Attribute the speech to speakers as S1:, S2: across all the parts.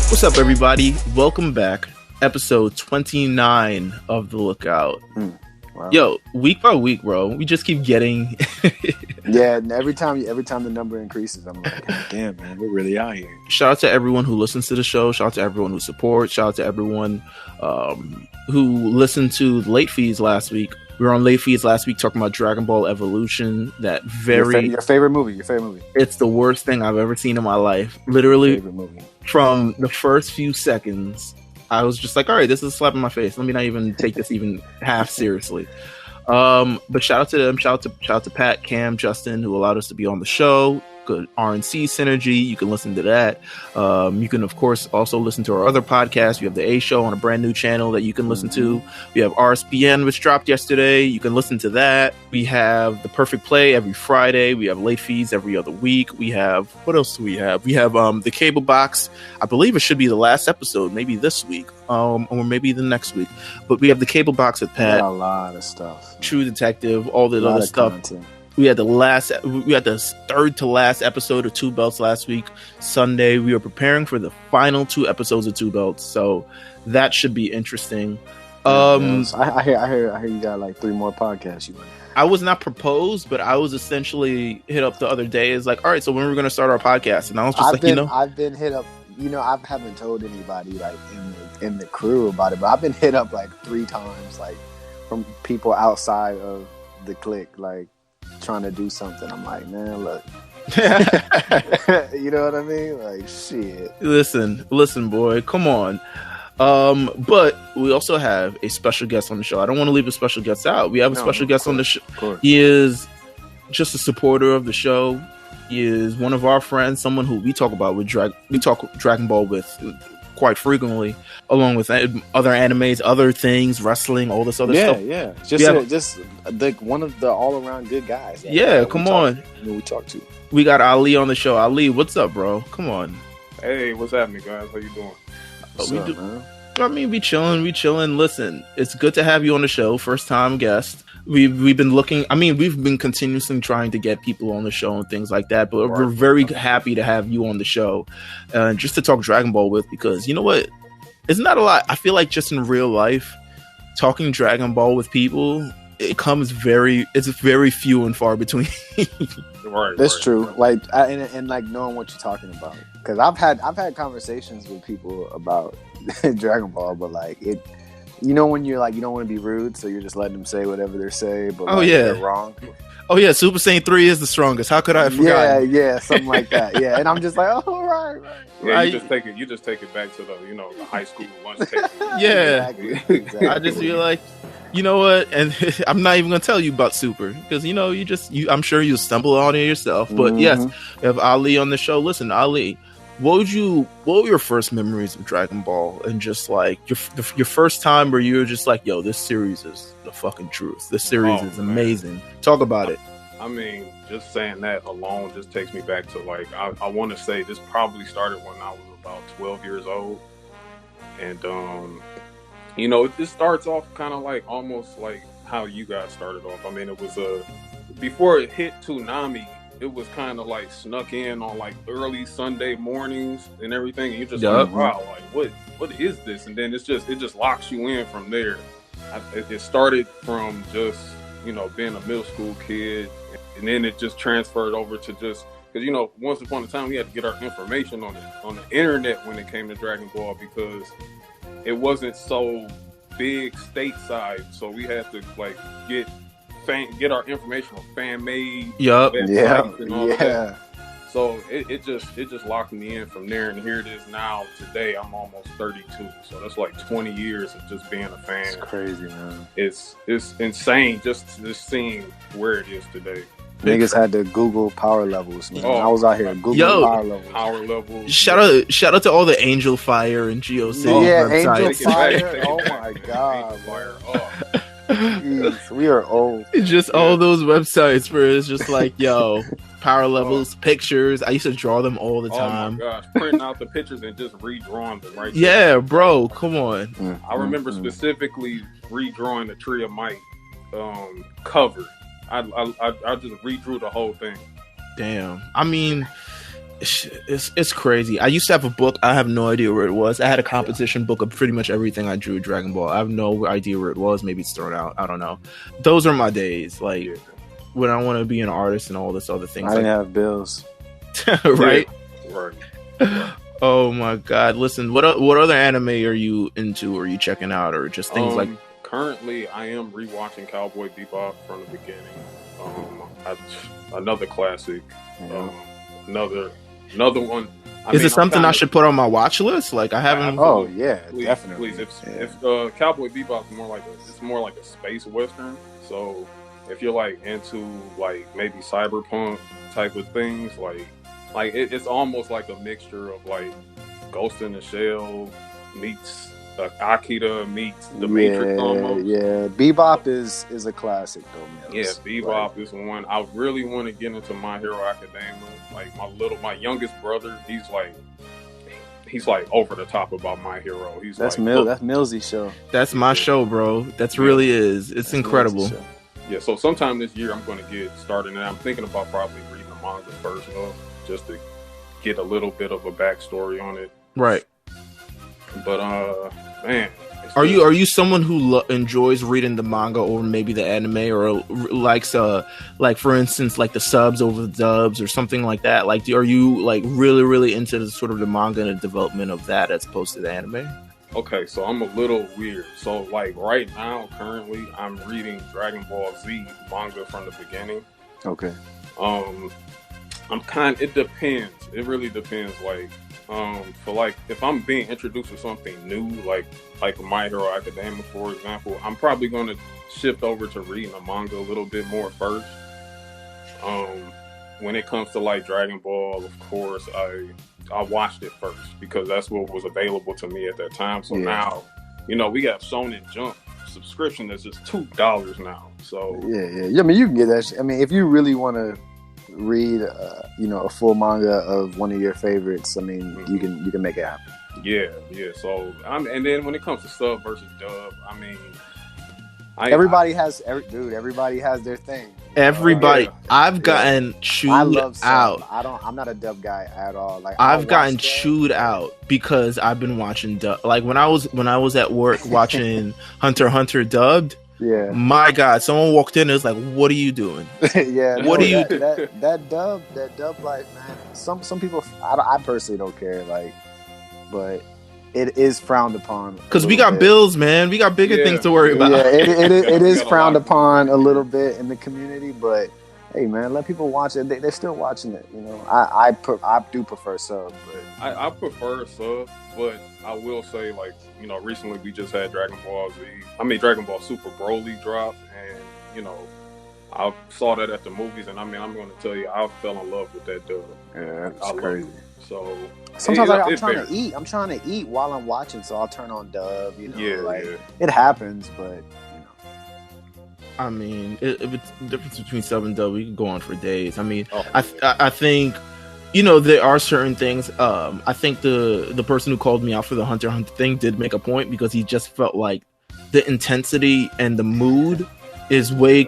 S1: What's up, everybody? Welcome back. Episode 29 of The Lookout.
S2: Wow.
S1: Yo, week by week, bro, we just keep getting...
S2: Yeah, and every time the number increases, I'm like, God damn, man, we're really out here.
S1: Shout out to everyone who listens to the show. Shout out to everyone who supports. Shout out to everyone who listened to Late Fees last week. We were on Late Fees last week talking about Dragon Ball Evolution. That
S2: Your favorite movie.
S1: It's the worst thing I've ever seen in my life. Literally,
S2: Favorite movie.
S1: From the first few seconds, I was just like, all right, this is a slap in my face. Let me not even take this even half seriously. But shout out to them. Shout out to Pat, Cam, Justin, who allowed us to be on the show. Good RNC synergy. You can listen to that. You can, of course, also listen to our other podcasts. We have the A Show on a brand new channel that you can listen to. We have RSPN, which dropped yesterday. You can listen to that. We have The Perfect Play every Friday. We have Late Fees every other week. We have, what else do we have? We have the Cable Box. I believe it should be the last episode, maybe this week, or maybe the next week. But we have the Cable Box with Pat.
S2: A lot of stuff.
S1: True Detective, all the other stuff.
S2: Content.
S1: We had the third to last episode of Two Belts last week, Sunday. We were preparing for the final 2 episodes of Two Belts, so that should be interesting.
S2: I hear you got like 3 more podcasts you want to have.
S1: I was not proposed, but I was essentially hit up the other day. It's like, all right, so when are we going to start our podcast? And I was just
S2: I've been hit up. I haven't told anybody like in the crew about it, but I've been hit up like 3 times, like from people outside of the clique, like trying to do something. I'm like, man, look. You know what I mean? Like, shit.
S1: Listen, boy, come on. But we also have a special guest on the show. I don't want to leave a special guest out. We have a special guest on the show. He is just a supporter of the show. He is one of our friends, someone who we talk about with we talk Dragon Ball with quite frequently, along with other animes, other things, wrestling, all this other stuff.
S2: Yeah, just like one of the all-around good guys.
S1: Come on.
S2: We talk to.
S1: We got Ali on the show. Ali, what's up, bro? Come on.
S3: Hey, what's happening, guys? How you doing?
S2: Man?
S1: I mean, we chilling. Listen, it's good to have you on the show. First time guest. We've been looking. I mean, we've been continuously trying to get people on the show and things like that. But we're very happy to have you on the show, just to talk Dragon Ball with. Because you know what, it's not a lot. I feel like just in real life, talking Dragon Ball with people, it's very few and far between.
S2: That's true. Right. Like, and like knowing what you're talking about. Because I've had conversations with people about Dragon Ball, but like it. You know when you're like, you don't want to be rude, so you're just letting them say whatever they say, but they're wrong.
S1: Oh yeah, Super Saiyan 3 is the strongest. How could I have forgotten?
S2: Yeah, something like that. Yeah, and I'm just like, oh, right.
S3: Yeah, you just take it back to the high school lunch table.
S1: Yeah,
S2: exactly.
S1: I just feel like, you know what, and I'm not even gonna tell you about Super because I'm sure you stumble on it yourself. But yes, we have Ali on the show. Listen, Ali. What were your first memories of Dragon Ball, and just like your first time where you were just like, yo, this series is the fucking truth. This series is amazing. Talk about it.
S3: I mean, just saying that alone just takes me back to like, I want to say this probably started when I was about 12 years old. And, it starts off kind of like almost like how you guys started off. I mean, it was before it hit Toonami, it was kind of like snuck in on like early Sunday mornings and everything. And you're just like, wow, like what is this? And then it just locks you in from there. It started from just, being a middle school kid. And then it just transferred over to just, because, once upon a time we had to get our information on the internet when it came to Dragon Ball, because it wasn't so big stateside. So we had to like get our information on fan-made websites and all that. So it just locked me in from there, and here it is now. Today I'm almost 32, so that's like 20 years of just being a fan.
S2: It's crazy, man.
S3: It's insane just seeing where it is today.
S2: Niggas had to Google power levels, man. I was out here Google
S3: power levels.
S1: Shout out to all the Angel Fire and GeoCity websites.
S2: Angel Fire. Oh my god,
S3: Angel Fire.
S2: Jeez, we are old.
S1: Just all those websites where it's just like, yo, power levels, pictures. I used to draw them all the time.
S3: Oh my gosh, printing out the pictures and just redrawing them right
S1: there.
S3: Yeah,
S1: bro, come on.
S3: I remember specifically redrawing the Tree of Might cover. I just redrew the whole thing.
S1: Damn. I mean, It's crazy. I used to have a book. I have no idea where it was. I had a composition book of pretty much everything I drew Dragon Ball. I have no idea where it was. Maybe it's thrown out. I don't know. Those are my days. Like when I want to be an artist and all this other things.
S2: I didn't have bills.
S1: Right?
S3: Right.
S1: Oh my god. Listen, what other anime are you into or are you checking out or just things like
S3: currently I am rewatching Cowboy Bebop from the beginning. Another classic. Another one.
S1: Is it something I should put on my watch list? Like I haven't.
S2: Oh yeah, definitely.
S3: Please, if Cowboy Bebop is more like a space western. So if you're like into like maybe cyberpunk type of things, like it's almost like a mixture of like Ghost in the Shell meets Akira meets the Matrix almost. Yeah,
S2: Bebop is a classic though, man.
S3: Yeah, Bebop is one. I really want to get into My Hero Academia. Like my youngest brother, he's like over the top about My Hero.
S2: That's Millsy show.
S1: That's my show, bro. That's really is. It's incredible.
S3: Yeah, so sometime this year I'm going to get started, and I'm thinking about probably reading the manga first, though, just to get a little bit of a backstory on it.
S1: Right.
S3: But man,
S1: are you someone who enjoys reading the manga over maybe the anime, or likes like for instance like the subs over the dubs or something like that? Like, are you like really into the sort of the manga and the development of that as opposed to the anime?
S3: Okay, so I'm a little weird. So like right now, currently, I'm reading Dragon Ball Z manga from the beginning.
S2: Okay.
S3: It depends. It really depends. Like, for like, if I'm being introduced to something new, like My Hero Academia, for example, I'm probably going to shift over to reading the manga a little bit more first. When it comes to like Dragon Ball, of course, I watched it first because that's what was available to me at that time. So now, we got Shonen Jump subscription that's just $2 now. So
S2: yeah. I mean, you can get that. I mean, if you really want to read, a full manga of one of your favorites, I mean, you can make it happen.
S3: Yeah. So and then when it comes to sub versus dub, I mean,
S2: everybody has their thing.
S1: Everybody, I've gotten chewed out.
S2: I'm not a dub guy at all. Like
S1: I've gotten chewed out because I've been watching dub. Like when I was at work watching Hunter x Hunter dubbed.
S2: Yeah.
S1: My God, someone walked in and was like, "What are you doing?"
S2: Yeah.
S1: What are you?
S2: That dub life, man. Some people, I personally don't care. Like, but it is frowned upon
S1: because we got bills, man. We got bigger things to worry about.
S2: Yeah, it is frowned upon a little bit in the community, but hey, man, let people watch it. They're still watching it. I do prefer sub, but
S3: I prefer sub, but I will say, like, recently we just had Dragon Ball Super Broly drop, and I saw that at the movies, and I mean, I'm going to tell you, I fell in love with that dub.
S2: Yeah, that's crazy.
S3: So
S2: sometimes I'm trying to eat while I'm watching, so I'll turn on dub. It happens, but
S1: I mean, if it's the difference between sub and dub, we can go on for days. I mean, I think there are certain things. I think the person who called me out for the Hunter x Hunter thing did make a point because he just felt like the intensity and the mood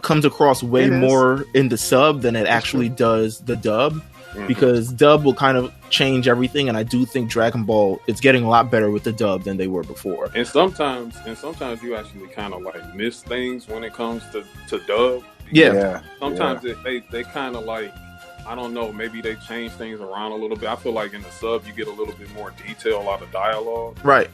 S1: comes across way more in the sub than it actually does the dub. Mm-hmm. Because dub will kind of change everything, and I do think Dragon Ball is getting a lot better with the dub than they were before.
S3: And sometimes you actually kind of like miss things when it comes to dub.
S1: Yeah.
S3: Sometimes they kind of like, I don't know, maybe they change things around a little bit. I feel like in the sub you get a little bit more detail, a lot of dialogue.
S1: Right.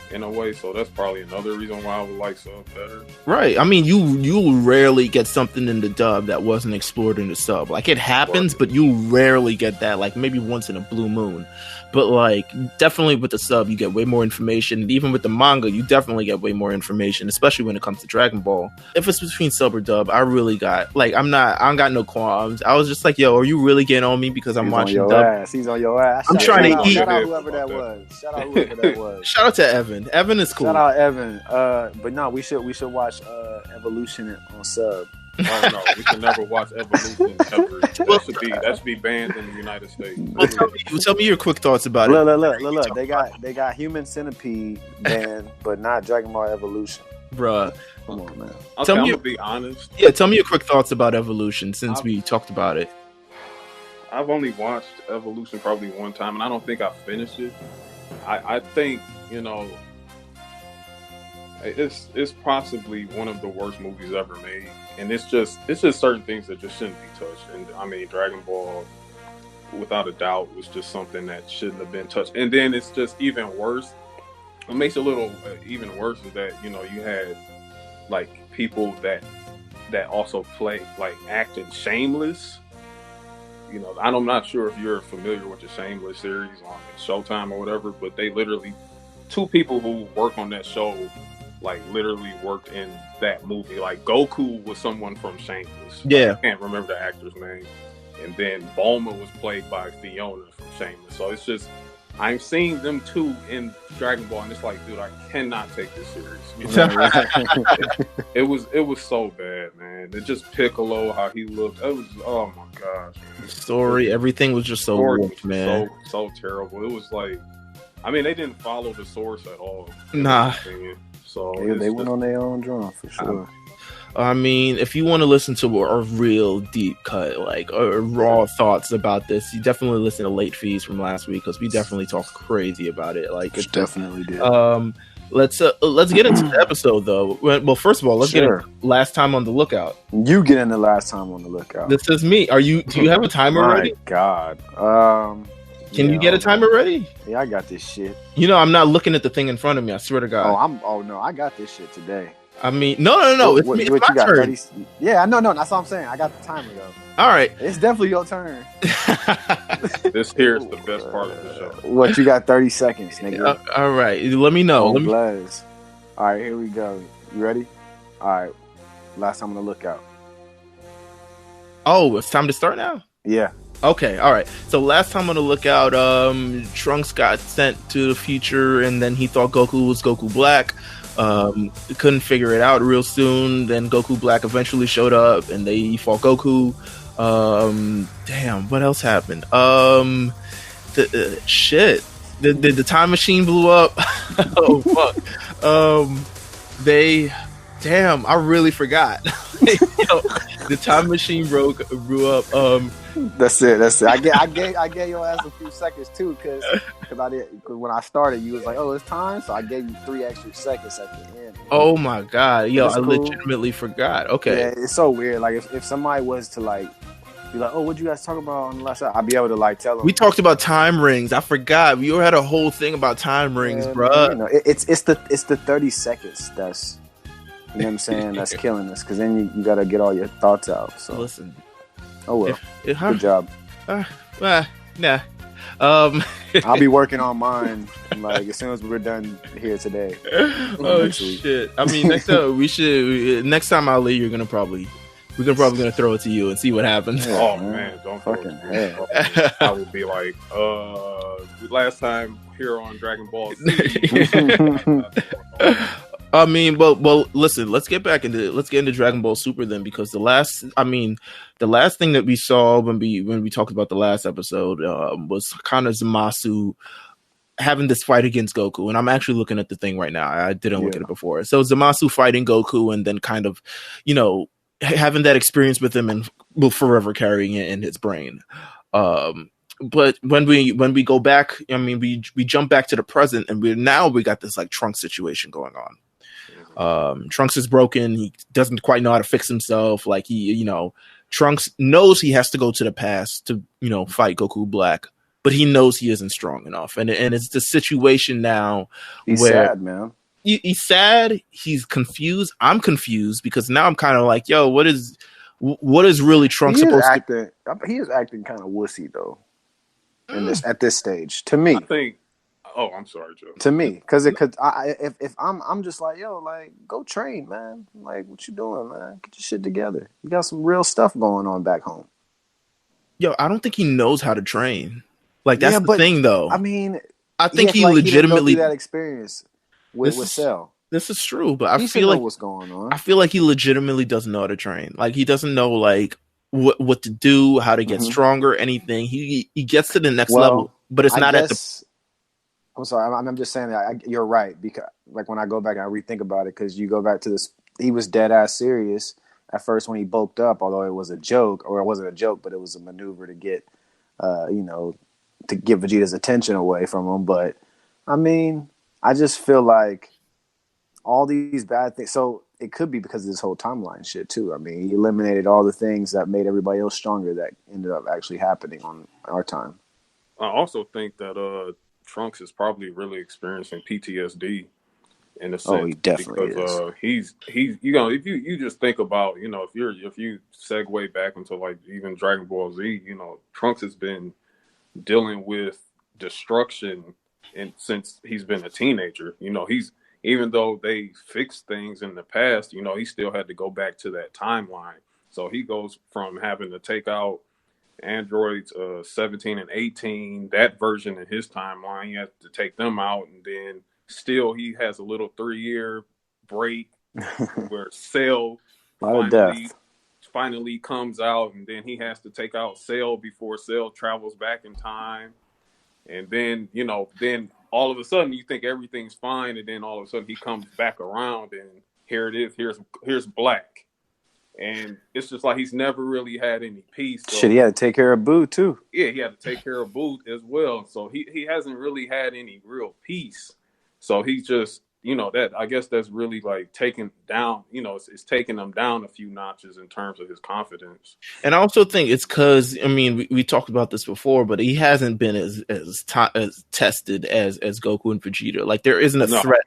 S3: In a way, so that's probably another reason why I would like sub better.
S1: Right. I mean, you rarely get something in the dub that wasn't explored in the sub. Like, it happens, but you rarely get that. Like, maybe once in a blue moon. But, like, definitely with the sub, you get way more information. And even with the manga, you definitely get way more information, especially when it comes to Dragon Ball. If it's between sub or dub, I really got, like, I don't got no qualms. I was just like, yo, are you really getting on me because I'm watching dub?
S2: He's on your ass.
S1: I'm trying to eat.
S2: Shout out whoever that was.
S1: Shout out to Evan. Evan is cool.
S2: Shout out Evan. But no, we should watch Evolution on sub.
S3: Oh no, we can never watch Evolution ever. That should be banned in the United States.
S1: Well, tell me your quick thoughts about it.
S2: Look. They got Human Centipede banned, but not Dragon Ball Evolution.
S1: Bruh.
S2: Come on, man.
S3: I'm gonna be honest.
S1: Yeah, tell me your quick thoughts about Evolution since we talked about it.
S3: I've only watched Evolution probably one time, and I don't think I finished it. I think, you know, it's possibly one of the worst movies ever made, and it's just certain things that just shouldn't be touched. And I mean, Dragon Ball, without a doubt, was just something that shouldn't have been touched. And then it's just even worse. What makes it a little even worse is that, you know, you had like people that also play, like, acted Shameless. You know, I'm not sure if you're familiar with the Shameless series on Showtime or whatever, but they literally, two people who work on that show, like, literally worked in that movie. Like, Goku was someone from Shameless.
S1: Yeah.
S3: I can't remember the actor's name. And then Bulma was played by Fiona from Shameless. So it's just, I'm seeing them two in Dragon Ball, and it's like, dude, I cannot take this serious. You know? it was so bad, man. It just Piccolo, how he looked. It was, oh my gosh. Man.
S1: Story, everything was just so warped, man.
S3: So terrible. It was like, I mean, they didn't follow the source at all.
S1: Nah.
S2: So they went on their own drum for sure.
S1: I mean, if you want to listen to a real deep cut, like raw thoughts about this, you definitely listen to Late Fees from last week, because we definitely talked crazy about it. Like,
S2: it definitely did.
S1: Let's get into the episode though. Well, first of all, let's get into Last Time on the Lookout.
S2: You get into Last Time on the Lookout.
S1: This is me. Do you have a timer ready?
S2: My God.
S1: Can you get a timer ready?
S2: Yeah, I got this shit.
S1: You know, I'm not looking at the thing in front of me. I swear to God.
S2: Oh no, I got this shit today.
S1: I mean, no. It's me. It's my turn.
S2: 30, yeah, no. That's what I'm saying. I got the timer though.
S1: All right.
S2: It's definitely your turn.
S3: This here is the best part of the show.
S2: What, you got 30 seconds, nigga.
S1: All right. Let me know.
S2: All right, here we go. You ready? All right. Last Time on the Lookout.
S1: Oh, it's time to start now?
S2: Yeah.
S1: Okay, all right. So Last Time on the Lookout, Trunks got sent to the future, and then he thought Goku was Goku Black. Couldn't figure it out real soon. Then Goku Black eventually showed up, and he fought Goku. Damn, what else happened? Shit. The time machine blew up. Oh fuck. Damn, I really forgot. The time machine blew up.
S2: That's it. I gave your ass a few seconds too, because when I started, you was like, "Oh, it's time," so I gave you 3 extra seconds at the end.
S1: Oh my God, yo, I legitimately forgot. Okay,
S2: yeah, it's so weird. Like if somebody was to like be like, "Oh, what'd you guys talk about on the last episode?" I'd be able to like tell them.
S1: We talked about time rings. I forgot. We had a whole thing about time rings, bro.
S2: You know, it's the 30 seconds that's, you know what I'm saying, that's killing us, because then you got to get all your thoughts out. So
S1: listen.
S2: Oh well. Good job.
S1: Nah.
S2: I'll be working on mine like as soon as we're done here today.
S1: Oh shit! I mean, next time Ali, we're probably gonna throw it to you and see what happens.
S3: Yeah, oh man, don't fucking hell. I would be like, last time here on Dragon Ball Z.
S1: I mean, well, listen. Let's get into Dragon Ball Super then, because the last thing that we saw when we talked about the last episode was kind of Zamasu having this fight against Goku, and I'm actually looking at the thing right now. I didn't look at it before. So Zamasu fighting Goku, and then kind of, you know, having that experience with him and will forever carrying it in his brain. But when we go back, I mean, we jump back to the present, and we got this like Trunks situation going on. Trunks is broken. He doesn't quite know how to fix himself. Like Trunks knows he has to go to the past to, you know, fight Goku Black, but he knows he isn't strong enough. And it's the situation now
S2: he's
S1: where
S2: sad, man.
S1: He's sad. He's confused. I'm confused because now I'm kind of like, yo, what is really Trunks supposed
S2: to? He is acting kind of wussy though. At this stage, to me.
S3: I think. Oh, I'm sorry, Joe.
S2: To me, because if I'm just like, yo, like, go train, man. Like, what you doing, man? Get your shit together. You got some real stuff going on back home.
S1: Yo, I don't think he knows how to train. Like, that's the thing, though.
S2: I mean,
S1: I think he legitimately
S2: he didn't go through that experience with Cell.
S1: This is true, but
S2: I feel like what's going on.
S1: I feel like he legitimately doesn't know how to train. Like, he doesn't know like what to do, how to get stronger, anything. He gets to the next level, but it's not at the.
S2: I'm sorry. I'm just saying that you're right, because like when I go back and I rethink about it, because you go back to this, he was dead ass serious at first when he bulked up, although it was a joke, or it wasn't a joke, but it was a maneuver to get to get Vegeta's attention away from him. But I mean, I just feel like all these bad things. So it could be because of this whole timeline shit too. I mean, he eliminated all the things that made everybody else stronger that ended up actually happening on our time.
S3: I also think that Trunks is probably really experiencing PTSD in a sense.
S2: Oh, he definitely
S3: because he's if you just think about, if you segue back into like even Dragon Ball Z, Trunks has been dealing with destruction since he's been a teenager. He's, even though they fixed things in the past, he still had to go back to that timeline. So he goes from having to take out androids 17 and 18, that version in his timeline, he has to take them out, and then still he has a little 3-year break where Cell finally comes out, and then he has to take out Cell before Cell travels back in time. And then, then all of a sudden you think everything's fine, and then all of a sudden he comes back around, and here it is. Here's Black. And it's just like he's never really had any peace. So,
S2: shit, he had to take care of Boo too.
S3: Yeah, he had to take care of Boo as well. So he hasn't really had any real peace. So he's just, that, I guess that's really like taking down, it's taking him down a few notches in terms of his confidence.
S1: And I also think it's because, I mean, we talked about this before, but he hasn't been as tested as Goku and Vegeta. Like, there isn't a threat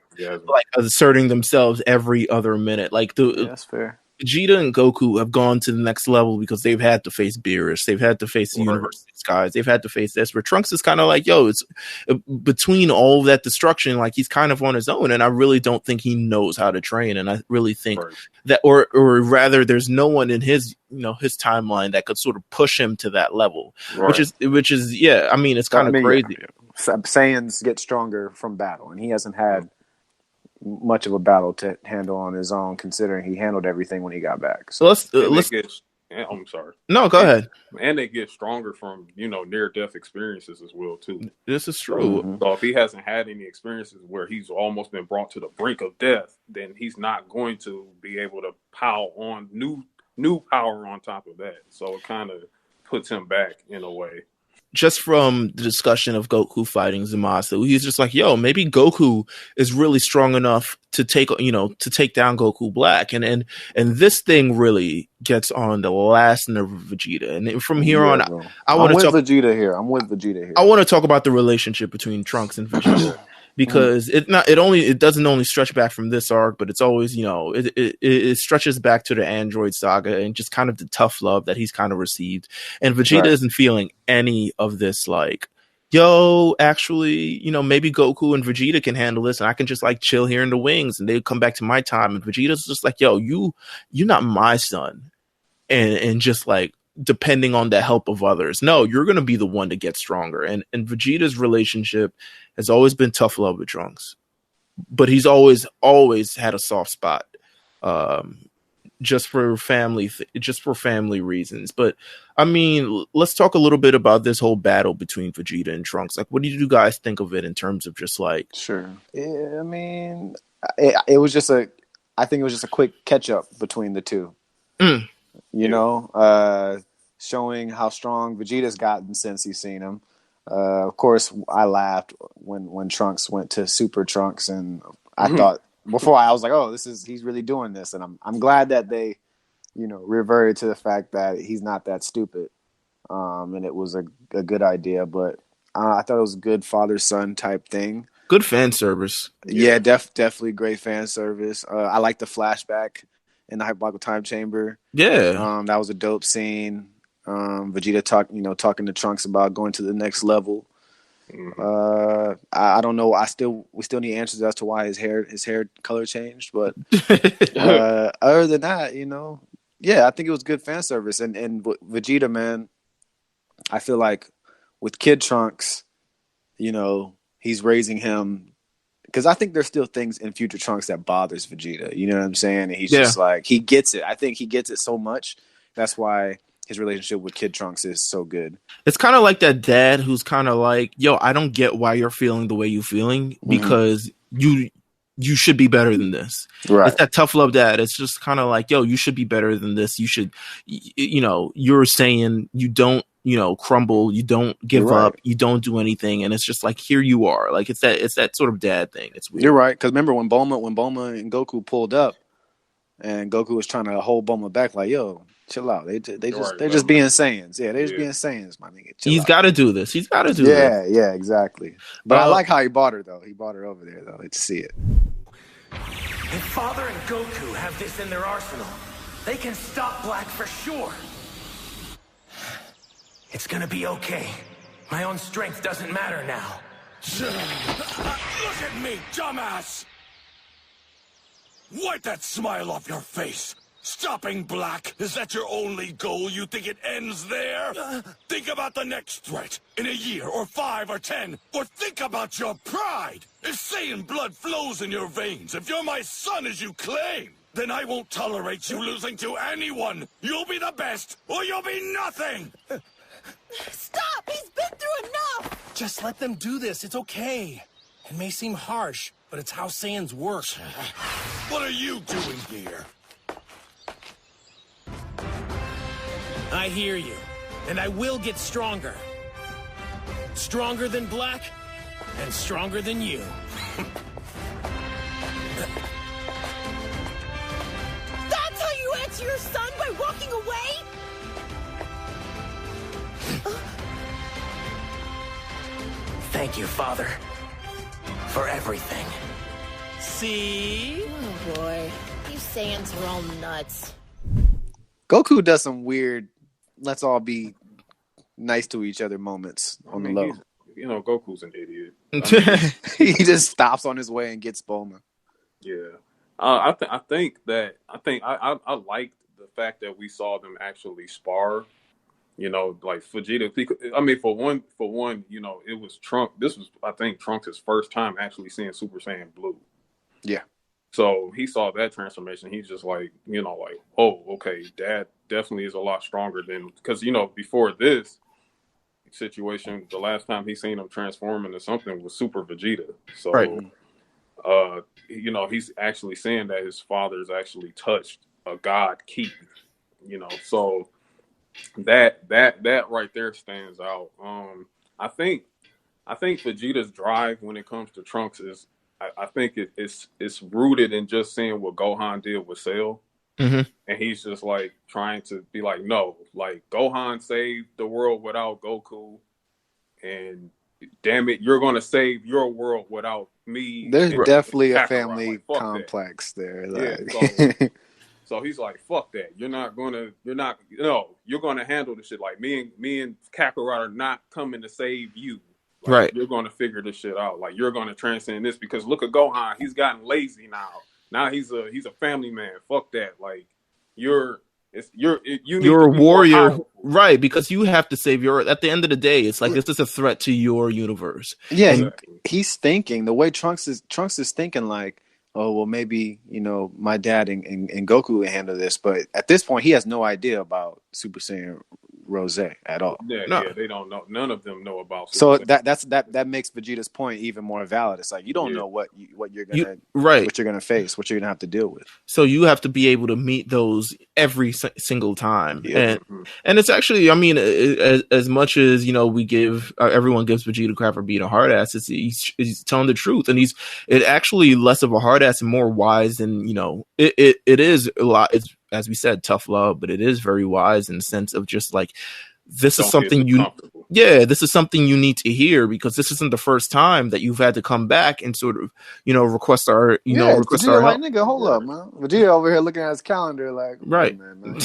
S1: like asserting themselves every other minute. Like,
S2: that's fair.
S1: Vegeta and Goku have gone to the next level because they've had to face Beerus. They've had to face the University Skies. They've had to face this. Where Trunks is kind of like, it's between all of that destruction, like he's kind of on his own. And I really don't think he knows how to train. And I really think that, or rather, there's no one in his, his timeline that could sort of push him to that level, which is, I mean, it's kind of crazy.
S2: Saiyans get stronger from battle, and he hasn't had much of a battle to handle on his own, considering he handled everything when he got back. So
S3: I'm sorry.
S1: No, go ahead.
S3: And they get stronger from, near-death experiences as well, too.
S1: This is true.
S3: So if he hasn't had any experiences where he's almost been brought to the brink of death, then he's not going to be able to pile on new power on top of that. So it kind of puts him back in a way.
S1: Just from the discussion of Goku fighting Zamasu, he's just like, maybe Goku is really strong enough to take down Goku Black. And this thing really gets on the last nerve of Vegeta. And from here on, I want to talk
S2: Vegeta here. I'm with Vegeta here.
S1: I want to talk about the relationship between Trunks and Vegeta. Because it doesn't only stretch back from this arc, but it's always, it stretches back to the Android saga and just kind of the tough love that he's kind of received. And Vegeta isn't feeling any of this, like, actually, maybe Goku and Vegeta can handle this, and I can just like chill here in the wings, and they come back to my time. And Vegeta's just like, you're not my son, and just like, depending on the help of others. No, you're going to be the one to get stronger. And Vegeta's relationship has always been tough love with Trunks, but he's always had a soft spot, just for family reasons. But I mean, let's talk a little bit about this whole battle between Vegeta and Trunks. Like, what did you guys think of it in terms of just like?
S2: Sure. Yeah, I mean, it was just I think it was just a quick catch up between the two. Showing how strong Vegeta's gotten since he's seen him. Of course, I laughed when Trunks went to Super Trunks, and I thought before I was like, "Oh, he's really doing this," and I'm glad that they, reverted to the fact that he's not that stupid, and it was a good idea. But I thought it was a good father-son type thing.
S1: Good fan service.
S2: Yeah, definitely great fan service. I like the flashback in the hyperbolical time chamber.
S1: Yeah.
S2: That was a dope scene. Vegeta talking to Trunks about going to the next level. I don't know. We still need answers as to why his hair color changed, but other than that, I think it was good fan service. And Vegeta, man, I feel like with Kid Trunks, he's raising him, because I think there's still things in future Trunks that bothers Vegeta. You know what I'm saying? And he's just like, he gets it. I think he gets it so much. That's why his relationship with Kid Trunks is so good.
S1: It's kind of like that dad who's kind of like, I don't get why you're feeling the way you're feeling, because you should be better than this.
S2: Right.
S1: It's that tough love dad. It's just kind of like, you should be better than this. You should, you're saying you don't crumble, you don't give up, you don't do anything, and it's just like, here you are. Like it's that sort of dad thing. It's weird.
S2: You're right, because remember when Bulma and Goku pulled up, and Goku was trying to hold Bulma back, like, yo, chill out. They're just being Saiyans. Yeah, they're just being Saiyans, my nigga.
S1: He's got to do this. He's got to do this.
S2: Yeah, exactly. But I like how he bought her, though. He bought her over there, though, to see it.
S4: If Father and Goku have this in their arsenal, they can stop Black for sure. It's gonna be okay. My own strength doesn't matter now.
S5: Look at me, dumbass! Wipe that smile off your face. Stopping Black, is that your only goal? You think it ends there? Think about the next threat, in a year, or 5 or 10, or think about your pride! If Saiyan blood flows in your veins, if you're my son as you claim, then I won't tolerate you losing to anyone! You'll be the best, or you'll be nothing!
S6: Stop! He's been through enough!
S7: Just let them do this, it's okay. It may seem harsh, but it's how Saiyans work.
S5: What are you doing here?
S7: I hear you, and I will get stronger. Stronger than Black, and stronger than you.
S6: That's how you answer your son, by walking away?
S4: Thank you, Father, for everything.
S7: See?
S6: Oh boy, you Saiyans are all nuts.
S2: Goku does some weird, let's all be nice to each other moments on the low.
S3: Goku's an idiot.
S2: He just stops on his way and gets Bulma.
S3: Yeah, I think I liked the fact that we saw them actually spar. Like Vegeta. I mean, for one, it was Trunks. This was, I think, Trunks' first time actually seeing Super Saiyan Blue.
S2: Yeah.
S3: So he saw that transformation. He's just like, oh, okay, Dad definitely is a lot stronger than, because before this situation, the last time he seen him transform into something was Super Vegeta. So, right. He's actually saying that his father's actually touched a god key. So. That right there stands out. I think Vegeta's drive when it comes to Trunks is, I think it's rooted in just seeing what Gohan did with Cell, and he's just like trying to be like, no, like Gohan saved the world without Goku, and damn it, you're gonna save your world without me.
S2: There's definitely a family complex there.
S3: Yeah. So he's like, fuck that. You're gonna handle this shit. Like me and Kakarot are not coming to save you. Like,
S1: right.
S3: You're gonna figure this shit out. Like you're gonna transcend this, because look at Gohan. He's gotten lazy now. Now he's a family man. Fuck that. Like you're a
S1: warrior, right? Because you have to save your. At the end of the day, it's like this is a threat to your universe.
S2: Yeah, exactly. He's thinking the way Trunks is thinking like, oh, well, maybe, my dad and Goku would handle this. But at this point, he has no idea about Super Saiyan Rose at all.
S3: Yeah, they don't know. None of them know about
S2: Super Saiyan. That makes Vegeta's point even more valid. It's like, you don't know what you're gonna face, what you're gonna have to deal with.
S1: So you have to be able to meet those every single time. Yeah. And it's actually, I mean, as much as, we give, everyone gives Vegeta crap for being a hard ass, he's telling the truth. And it actually less of a hard ass and more wise than, it is a lot. It's, as we said, tough love, but it is very wise in the sense of just like, this is something this is something you need to hear, because this isn't the first time that you've had to come back and sort of, request our, request
S2: Vegeta,
S1: our
S2: like,
S1: help.
S2: Nigga, hold up, man. Vegeta over here looking at his calendar like,
S1: right,
S2: man.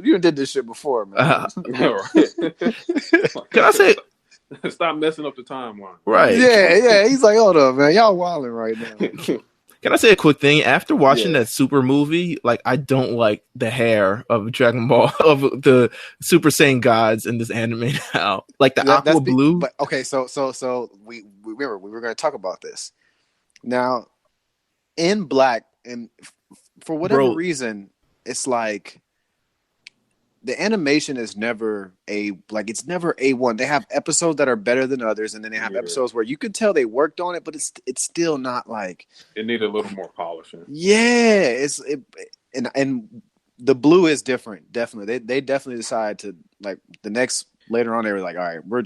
S2: You did this shit before, man.
S1: Can I say,
S3: stop messing up the timeline?
S1: Right.
S2: Yeah. He's like, hold up, man. Y'all wilding right now.
S1: Can I say a quick thing? After watching that Super movie, like, I don't like the hair of Dragon Ball, of the Super Saiyan gods in this anime now. Like the aqua blue.
S2: But okay, so we remember we were going to talk about this. Now, in Black, and for whatever reason, it's like the animation is never it's never A1. They have episodes that are better than others, and then they have episodes where you can tell they worked on it, but it's still not like,
S3: it needed a little more polishing.
S2: Yeah, and the blue is different. Definitely, they definitely decide to, like, the next later on they were like, all right, we're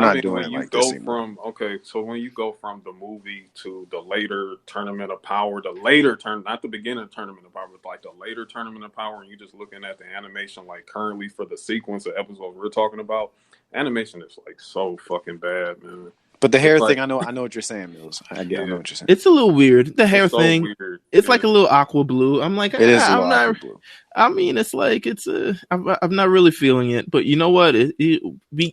S2: not doing it like this anymore.
S3: So when you go from the movie to the later Tournament of Power, not the beginning of Tournament of Power, but like the later Tournament of Power, and you're just looking at the animation like currently for the sequence of episodes we're talking about, animation is like so fucking bad, man.
S2: But the hair thing, I know what you're saying, Mills. I know what you're saying.
S1: It's a little weird. The hair thing,
S3: weird.
S1: It's like a little aqua blue. I'm like,
S2: it is a little aqua blue.
S1: I mean, it's like I'm not really feeling it. But you know what?
S2: We've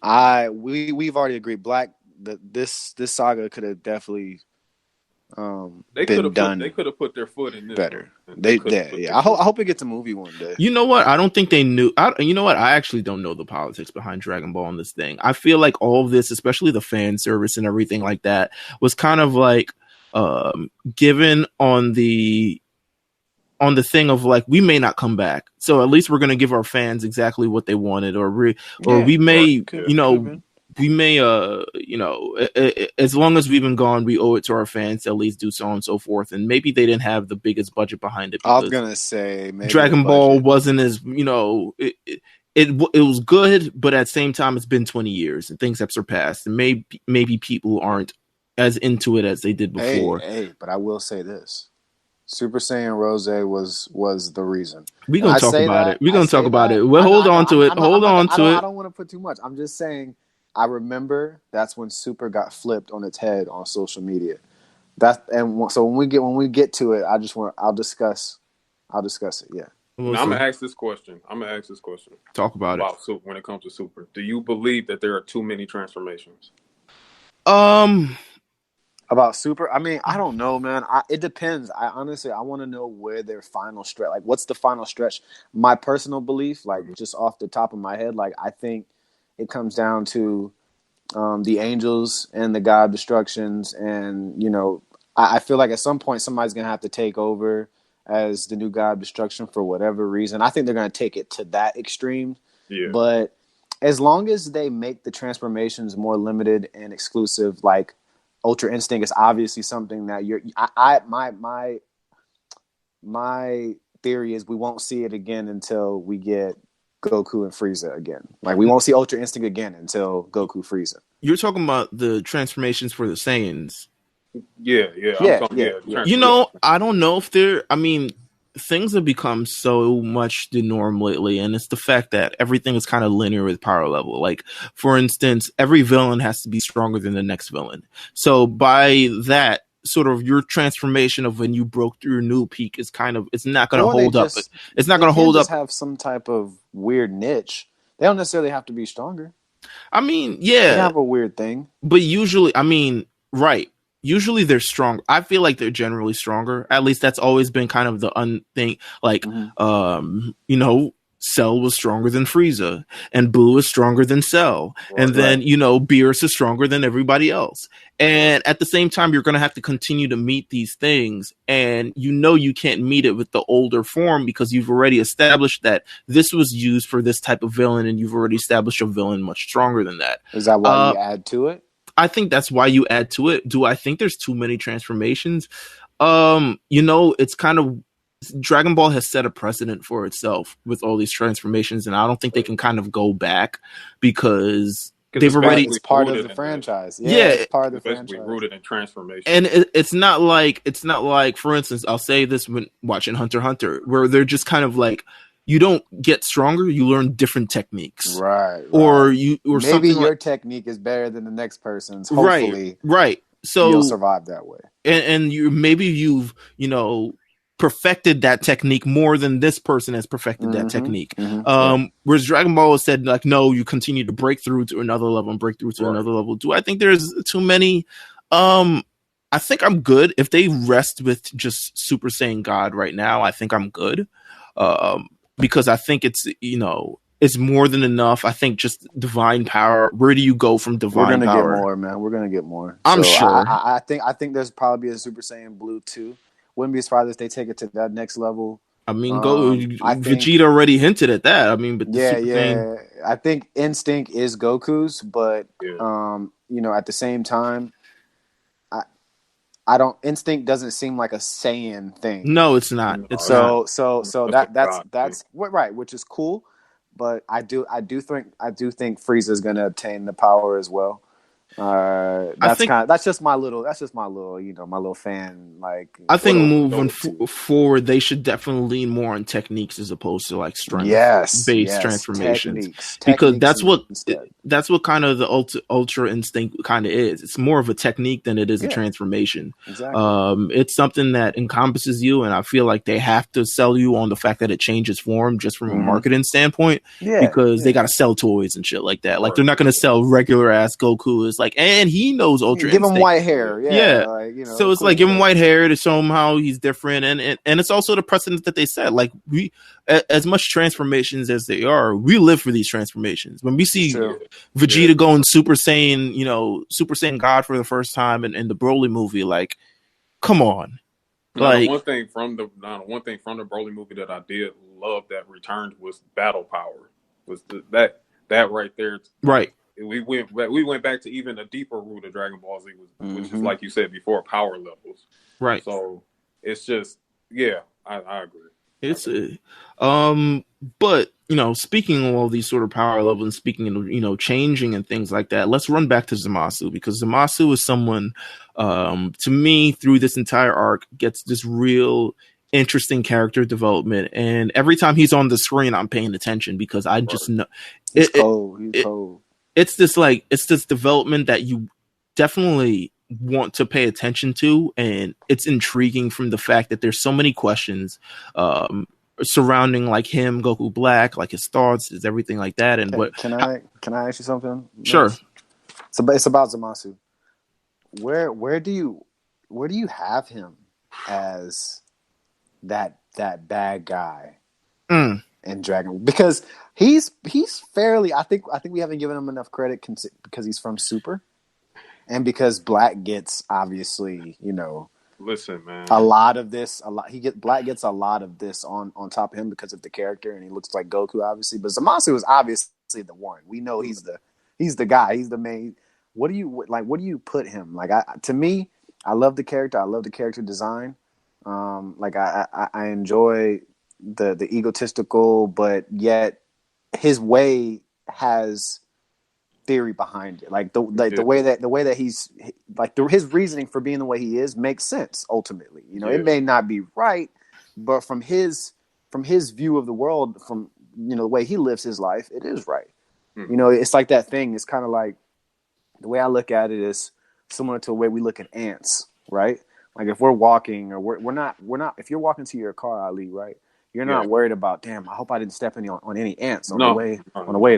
S2: already agreed. Black, this saga could have definitely been done.
S3: They could have put their foot in this
S2: better. I hope it gets a movie one day.
S1: You know what? I don't think they knew. You know what? I actually don't know the politics behind Dragon Ball in this thing. I feel like all of this, especially the fan service and everything like that, was kind of like given on the thing of like, we may not come back, so at least we're going to give our fans exactly what they wanted, we may as long as we've been gone, we owe it to our fans to at least do so on and so forth. And maybe they didn't have the biggest budget behind it.
S2: I was gonna say maybe
S1: Dragon Ball wasn't as it was good, but at the same time, it's been 20 years and things have surpassed, and maybe people aren't as into it as they did before.
S2: But I will say this. Super Saiyan Rose was the reason.
S1: We're gonna talk about it. We're gonna talk about it. Well, hold on to it. I
S2: don't want to put too much. I'm just saying. I remember that's when Super got flipped on its head on social media. So when we get to it, I'll discuss it. Yeah.
S3: Now, I'm gonna ask this question.
S1: Talk about it.
S3: Super, when it comes to Super, do you believe that there are too many transformations?
S2: About Super, I mean, I don't know, man. It depends. I honestly want to know where their final stretch. Like, what's the final stretch? My personal belief, like just off the top of my head, like I think it comes down to the angels and the God destructions, and I feel like at some point somebody's gonna have to take over as the new God destruction for whatever reason. I think they're gonna take it to that extreme. Yeah. But as long as they make the transformations more limited and exclusive, like Ultra Instinct is obviously something that my theory is we won't see it again until we get Goku and Frieza again. Like, we won't see Ultra Instinct again until Goku Frieza.
S1: You're talking about the transformations for the Saiyans.
S3: Yeah.
S1: I don't know if things have become so much the norm lately, and it's the fact that everything is kind of linear with power level. Like, for instance, every villain has to be stronger than the next villain. So by that, sort of your transformation of when you broke through your new peak is it's not going to hold up. It's not going to hold up.
S2: Have some type of weird niche. They don't necessarily have to be stronger.
S1: I mean, yeah,
S2: they have a weird thing.
S1: But usually, right. Usually they're strong. I feel like they're generally stronger. At least that's always been kind of the thing. Like, Cell was stronger than Frieza, and Boo is stronger than Cell. Right, and then, Beerus is stronger than everybody else. And at the same time, you're going to have to continue to meet these things. And you can't meet it with the older form because you've already established that this was used for this type of villain, and you've already established a villain much stronger than that.
S2: Is that why you add to it?
S1: I think that's why you add to it. Do I think there's too many transformations? It's kind of Dragon Ball has set a precedent for itself with all these transformations, and I don't think they can kind of go back because they've already.
S2: It's part of the franchise. Yeah, it's part of the franchise.
S3: Basically rooted in transformation.
S1: And it's not like, for instance, I'll say this when watching Hunter x Hunter, where they're just kind of like, you don't get stronger, you learn different techniques.
S2: Right.
S1: Or
S2: maybe your technique is better than the next person's. Hopefully.
S1: Right. So
S2: you'll survive that way.
S1: And you've perfected that technique more than this person has perfected that technique. Whereas Dragon Ball has said, like, no, you continue to break through to another level and break through to another level. Do I think there's too many? I think I'm good. If they rest with just Super Saiyan God right now, I think I'm good. Because I think it's more than enough. I think just divine power. Where do you go from divine power?
S2: We're gonna get more, man. We're gonna get more.
S1: I'm sure.
S2: I think there's probably a Super Saiyan Blue 2. Wouldn't be surprised if they take it to that next level.
S1: I mean, Vegeta already hinted at that. I mean, but
S2: I think Instinct is Goku's, but at the same time, Instinct doesn't seem like a Saiyan thing.
S1: No, it's not. It's
S2: so that's right, which is cool. but I do think Frieza's gonna obtain the power as well. That's just my little my little fan. Like,
S1: I think moving forward, they should definitely lean more on techniques as opposed to like strength based transformations, because that's what kind of the Ultra Instinct kind of is. It's more of a technique than it is a transformation.
S2: Exactly.
S1: It's something that encompasses you, and I feel like they have to sell you on the fact that it changes form just from a marketing standpoint, because they got to sell toys and shit like that. Like, they're not going to sell regular ass Goku as like, and he knows Ultra
S2: Instinct. Give him white hair.
S1: Like, so it's like, give him white hair to show him how he's different. And it's also the precedent that they set. Like, we, as much transformations as they are, we live for these transformations. When we see Vegeta going Super Saiyan God for the first time in the Broly movie, like, come on.
S3: Like, one thing from the Broly movie that I did love that returned was battle power. Was that right there?
S1: Right.
S3: We went back to even a deeper root of Dragon Ball Z, which is, like you said before, power levels.
S1: Right.
S3: So it's just, I agree.
S1: It's but speaking of all these sort of power levels and speaking of changing and things like that, let's run back to Zamasu, because Zamasu is someone to me through this entire arc gets this real interesting character development, and every time he's on the screen I'm paying attention, because I just know
S2: he's cold.
S1: It's this development that you definitely want to pay attention to, and it's intriguing from the fact that there's so many questions surrounding like him, Goku Black, like his thoughts, his everything like that. And
S2: can I ask you something?
S1: Sure.
S2: It's about Zamasu. Where do you have him as that bad guy in Dragon? Because he's fairly. I think we haven't given him enough credit because he's from Super, and because Black gets obviously
S3: Listen, man.
S2: Black gets a lot of this on top of him because of the character, and he looks like Goku, obviously. But Zamasu is obviously the one. We know he's the guy. He's the main. What do you put him like? To me, I love the character. I love the character design. I enjoy the egotistical, but yet his way has theory behind it. Like the way that he's like his reasoning for being the way he is makes sense ultimately. It may not be right, but from his view of the world, from the way he lives his life, it is right. It's like that thing. It's kind of like the way I look at it is similar to the way we look at ants, right? Like if we're walking or we're not if you're walking to your car, Ali, right? You're not worried about, damn, I hope I didn't step on any ants on the way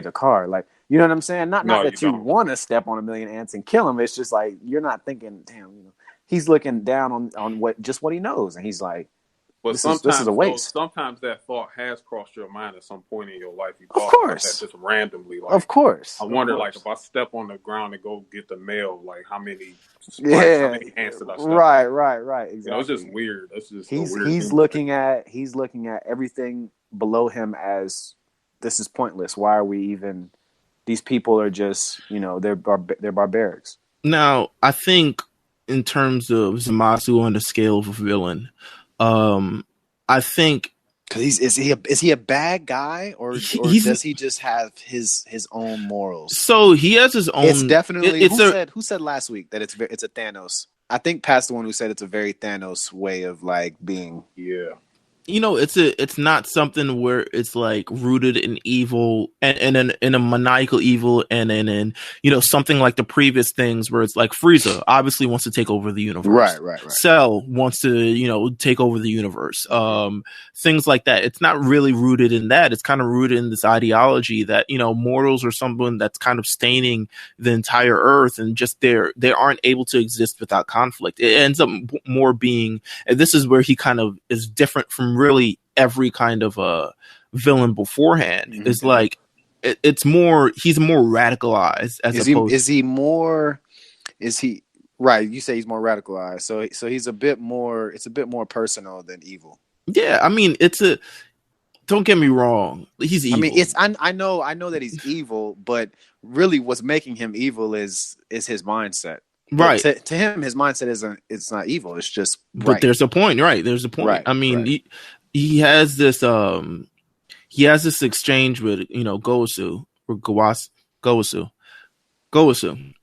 S2: to the car. Like, you know what I'm saying? Not that you want to step on a million ants and kill them. It's just like you're not thinking, damn, he's looking down on what he knows, and he's like,
S3: but
S2: this is a waste.
S3: Sometimes that thought has crossed your mind at some point in your life. You
S2: of course,
S3: that just randomly. Like,
S2: of course.
S3: I wonder, like, if I step on the ground and go get the mail, like, how many ants did I step?
S2: Right. Exactly.
S3: It's just weird. That's just
S2: he's looking at everything below him as this is pointless. Why are we even? These people are just they're barbarics.
S1: Now, I think in terms of Zamasu on the scale of a villain. I think
S2: because is he a bad guy or does he just have his own morals?
S1: So he has his own.
S2: It's definitely. Who said last week that it's a Thanos? I think Pat's the one who said it's a very Thanos way of like being.
S3: Yeah.
S1: It's not something where it's like rooted in evil and in a maniacal evil and in something like the previous things where it's like Frieza obviously wants to take over the universe.
S2: Right.
S1: Cell wants to take over the universe. Things like that. It's not really rooted in that. It's kind of rooted in this ideology that mortals are someone that's kind of staining the entire earth and just they aren't able to exist without conflict. It ends up more being, and this is where he kind of is different from really every kind of villain beforehand. Mm-hmm. It's like it's more he's more radicalized
S2: is he right, you say he's more radicalized, so he's a bit more personal than evil.
S1: Yeah, I mean don't get me wrong, he's evil.
S2: I mean I know that he's evil, but really what's making him evil is his mindset.
S1: Right.
S2: To him, his mindset it's not evil. It's just
S1: right. But there's a point, right? There's a point. Right. I mean, he has this he has this exchange with Gowasu or Gowasu.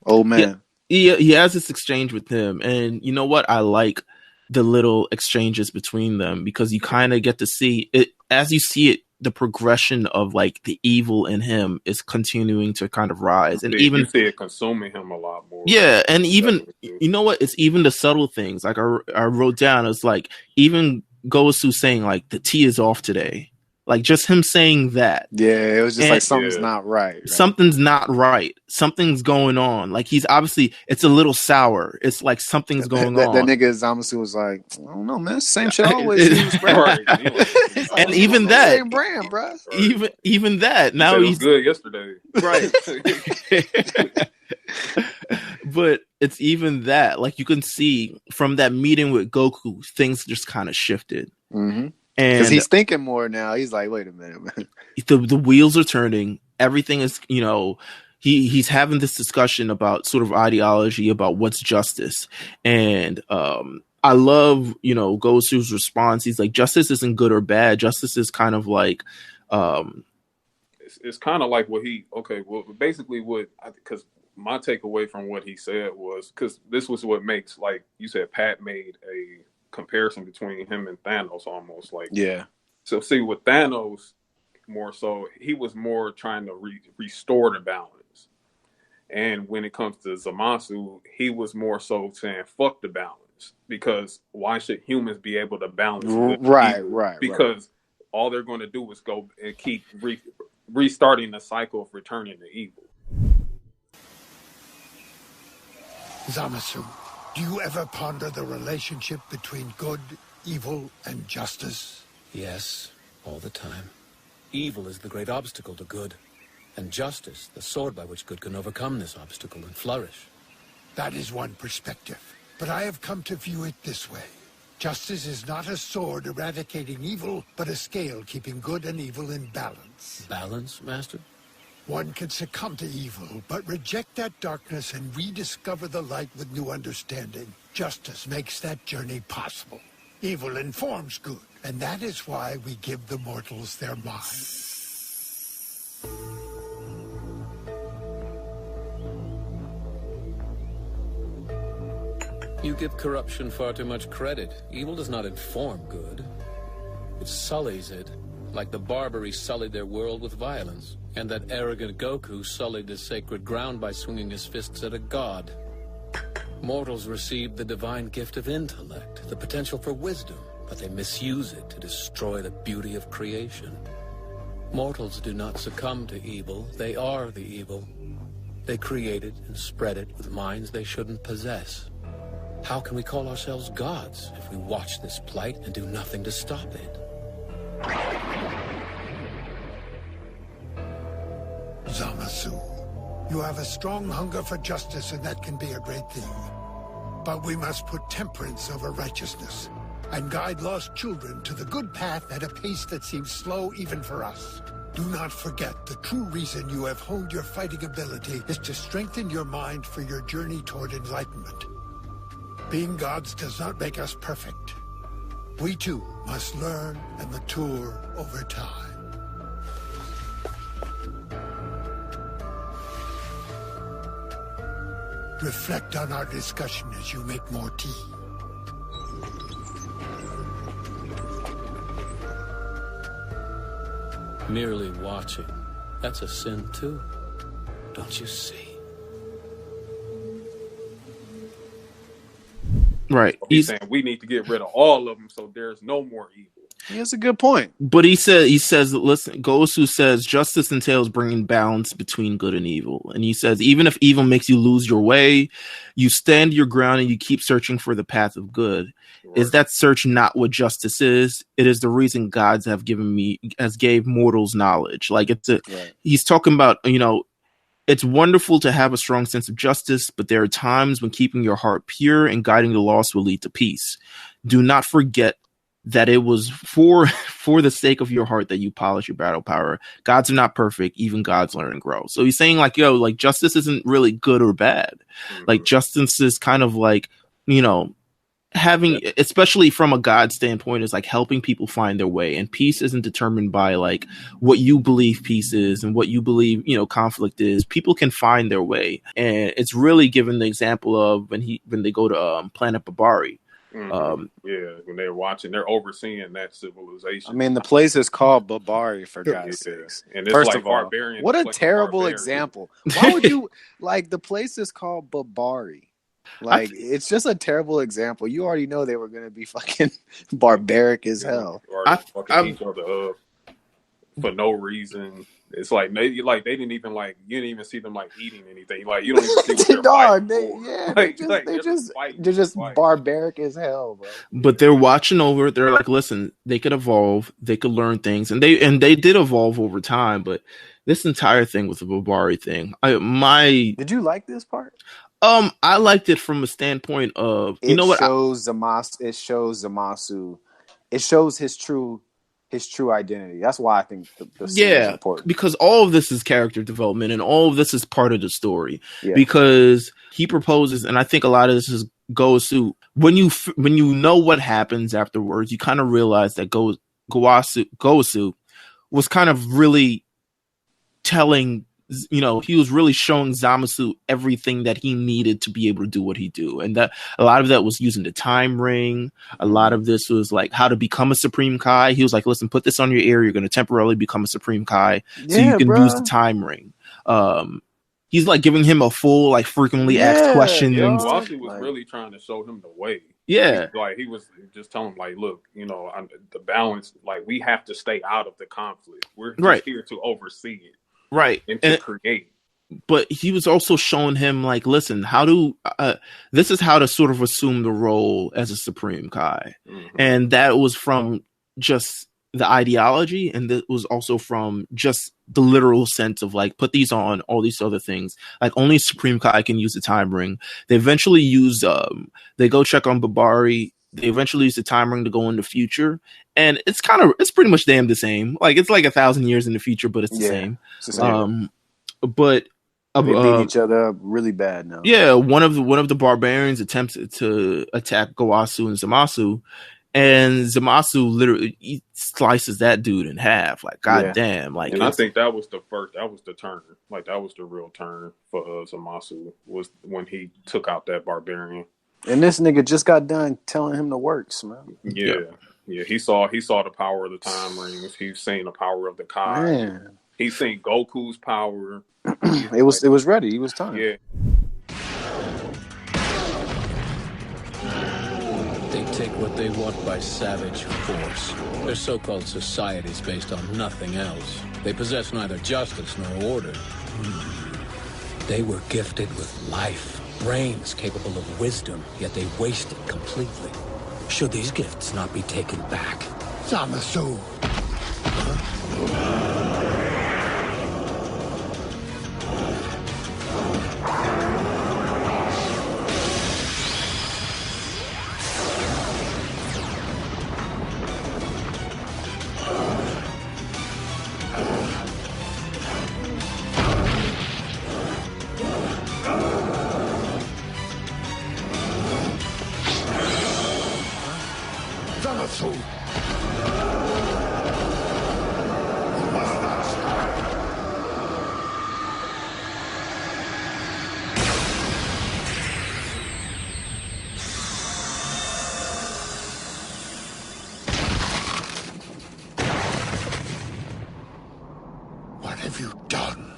S2: Oh man.
S1: He has this exchange with him, and you know what? I like the little exchanges between them because you kind of get to see it as you see it. The progression of like the evil in him is continuing to kind of rise, and even
S3: you see it consuming him a lot more.
S1: Yeah, and even you know what? It's even the subtle things. Like I wrote down, it's like even Gowasu saying like the tea is off today. Like just him saying that.
S2: Yeah, it was just like something's not right.
S1: Something's not right. Something's going on. Like he's obviously it's a little sour. It's like something's going on.
S2: That nigga Zamasu was like, I don't know, man. Same shit I always use, bro.
S1: Right. And even that,
S2: same brand, bro.
S1: Even that. Now
S3: he's good yesterday,
S1: right? But it's even that. Like you can see from that meeting with Goku, things just kind of shifted.
S2: Mm-hmm. Because he's thinking more now. He's like, wait a minute, man.
S1: The wheels are turning. Everything is, he's having this discussion about sort of ideology, about what's justice. And I love, Gosu's response. He's like, justice isn't good or bad. Justice is kind of like...
S3: It's kind of like basically because my takeaway from what he said was, because this was what makes, like you said, Pat made a comparison between him and Thanos almost like so see with Thanos more so he was more trying to restore the balance, and when it comes to Zamasu he was more so saying fuck the balance, because why should humans be able to balance
S2: right
S3: because all they're going to do is go and keep restarting the cycle of returning to evil.
S5: Zamasu, do you ever ponder the relationship between good, evil, and justice?
S8: Yes, all the time. Evil is the great obstacle to good, and justice, the sword by which good can overcome this obstacle and flourish.
S5: That is one perspective, but I have come to view it this way. Justice is not a sword eradicating evil, but a scale keeping good and evil in balance.
S8: Balance, Master?
S5: One can succumb to evil, but reject that darkness and rediscover the light with new understanding. Justice makes that journey possible. Evil informs good, and that is why we give the mortals their minds.
S8: You give corruption far too much credit. Evil does not inform good. It sullies it, like the Barbary sullied their world with violence. And that arrogant Goku sullied the sacred ground by swinging his fists at a god. Mortals received the divine gift of intellect, the potential for wisdom, but they misuse it to destroy the beauty of creation. Mortals do not succumb to evil, they are the evil. They create it and spread it with minds they shouldn't possess. How can we call ourselves gods if we watch this plight and do nothing to stop it?
S5: Zamasu, you have a strong hunger for justice, and that can be a great thing. But we must put temperance over righteousness, and guide lost children to the good path at a pace that seems slow even for us. Do not forget the true reason you have honed your fighting ability is to strengthen your mind for your journey toward enlightenment. Being gods does not make us perfect. We too must learn and mature over time. Reflect on our discussion as you make more tea.
S8: Merely watching, that's a sin too. Don't you see?
S1: Right.
S3: He's saying we need to get rid of all of them so there's no more evil.
S2: Yeah, that's a good point.
S1: But he says, listen, Gosu says justice entails bringing balance between good and evil. And he says, even if evil makes you lose your way, you stand your ground and you keep searching for the path of good. Right. Is that search not what justice is? It is the reason gods have gave mortals knowledge. Like he's talking about, it's wonderful to have a strong sense of justice, but there are times when keeping your heart pure and guiding the lost will lead to peace. Do not forget that it was for the sake of your heart that you polish your battle power. Gods are not perfect. Even gods learn and grow. So he's saying justice isn't really good or bad. Mm-hmm. Like justice is kind of like, having, especially from a God standpoint, is like helping people find their way. And peace isn't determined by like what you believe peace is and what you believe, conflict is. People can find their way. And it's really given the example of when they go to Planet Babari.
S3: When they're watching, they're overseeing that civilization.
S2: I mean, the place is called Babari, for God's sakes.
S3: And it's
S2: First
S3: like
S2: of all,
S3: barbarian.
S2: what a terrible example. Why would you like the place is called Babari? Like, it's just a terrible example. You already know they were going to be fucking barbaric as hell.
S3: Fucking each other up for no reason. It's like they didn't even you didn't even see them like eating anything. Like you don't even see what
S2: they're just barbaric as hell, bro.
S1: But they're watching over. They're like, listen, they could evolve. They could learn things, and they did evolve over time. But this entire thing with the Babari thing,
S2: did you like this part?
S1: I liked it from a standpoint of
S2: it shows Zamasu. It shows his true identity. That's why I think the scene is important.
S1: Because all of this is character development and all of this is part of the story.
S2: Yeah.
S1: Because he proposes, and I think a lot of this is Gowasu. When you know what happens afterwards, you kind of realize that Gowasu was kind of really telling. He was really showing Zamasu everything that he needed to be able to do what he do. And that a lot of that was using the time ring. A lot of this was like how to become a Supreme Kai. He was like, listen, put this on your ear. You're going to temporarily become a Supreme Kai so you can use the time ring. He's like giving him a full, like frequently asked questions.
S3: Gowasu was really trying to show him the way.
S1: Yeah.
S3: He was just telling him, like, look, the balance, like, we have to stay out of the conflict. We're just here to oversee it.
S1: Right.
S3: And to create.
S1: But he was also showing him, like, listen, this is how to sort of assume the role as a Supreme Kai. Mm-hmm. And that was from just the ideology, and that was also from just the literal sense of, like, put these on, all these other things. Like, only Supreme Kai can use the time ring. They eventually use, they go check on Babari. They eventually use the time ring to go in the future. And it's pretty much damn the same. Like, it's like 1,000 years in the future, but it's the same.
S2: It's the same.
S1: But
S2: they beat each other up really bad now.
S1: Yeah, one of the barbarians attempts to attack Gowasu and Zamasu, and Zamasu literally slices that dude in half. Like, goddamn! Like,
S3: and I think that was the turn. Like, that was the real turn for Zamasu, was when he took out that barbarian.
S2: And this nigga just got done telling him the works, man.
S3: Yeah. He saw the power of the time rings. He's seen the power of the Kai.
S2: Man.
S3: He's seen Goku's power.
S2: It was ready. He was time.
S3: Yeah.
S8: They take what they want by savage force. Their so-called society's based on nothing else. They possess neither justice nor order. They were gifted with life, brains capable of wisdom, yet they waste it completely. Should these gifts not be taken back?
S5: Zamasu! What have you done?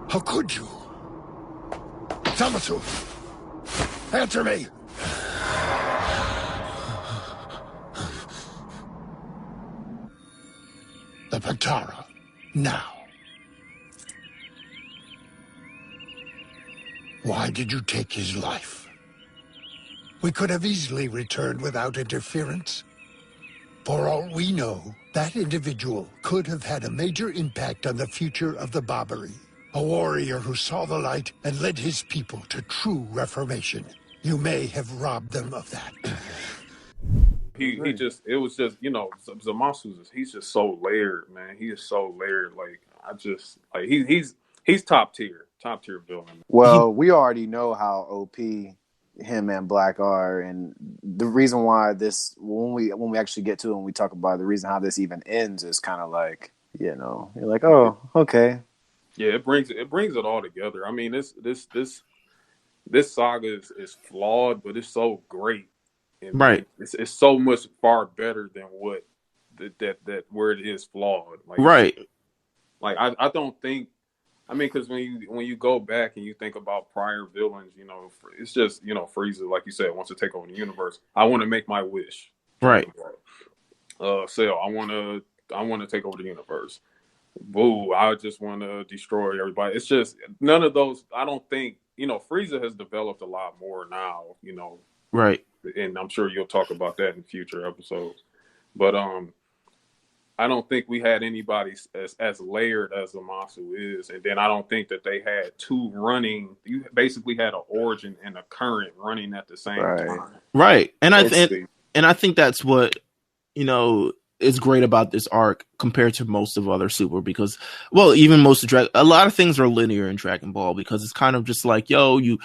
S5: How could you? Zamasu! Answer me! The Potara. Now. Why did you take his life? We could have easily returned without interference. For all we know, that individual could have had a major impact on the future of the Babari. A warrior who saw the light and led his people to true reformation. You may have robbed them of that.
S3: Zamasu, he's just so layered, man. He is so layered. Like, he's top tier villain.
S2: Well, we already know how OP him and Black are, and the reason why this when we actually get to it and we talk about the reason how this even ends is kind of like, you know, you're like, oh, okay.
S3: Yeah, it brings it all together. I mean, this saga is flawed, but it's so great. And
S1: Right.
S3: it's so much far better than what that where it is flawed. Like,
S1: right.
S3: Like I don't think. I mean, because when you go back and you think about prior villains, you know, it's just, you know, Frieza, like you said, wants to take over the universe. I want to make my wish.
S1: Right.
S3: Cell, I want to take over the universe. Boo, I just want to destroy everybody. It's just none of those. I don't think, you know, Frieza has developed a lot more now, you know.
S1: Right.
S3: And I'm sure you'll talk about that in future episodes. But I don't think we had anybody as layered as Zamasu is, and then I don't think that they had two running. You basically had an origin and a current running at the same time.
S1: Right, and I think that's what, you know, is great about this arc compared to most of other Super, because, well, even most of a lot of things are linear in Dragon Ball, because it's kind of just like, yo, you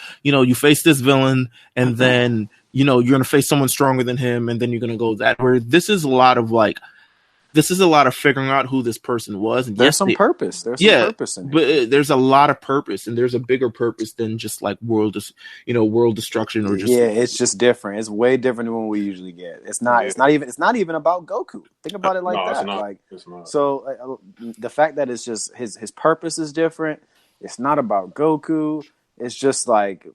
S1: face this villain, and then, you know, you're gonna face someone stronger than him, and then you're gonna go that. Where this is a lot of figuring out who this person was. And
S2: there's some purpose. There's some purpose in it.
S1: But there's a lot of purpose, and there's a bigger purpose than just like world destruction or just.
S2: Yeah, it's just different. It's way different than what we usually get. It's not. Yeah. It's not even about Goku. Think about it like that.
S3: It's not.
S2: Like,
S3: it's not.
S2: So the fact that it's just his purpose is different. It's not about Goku. It's just like,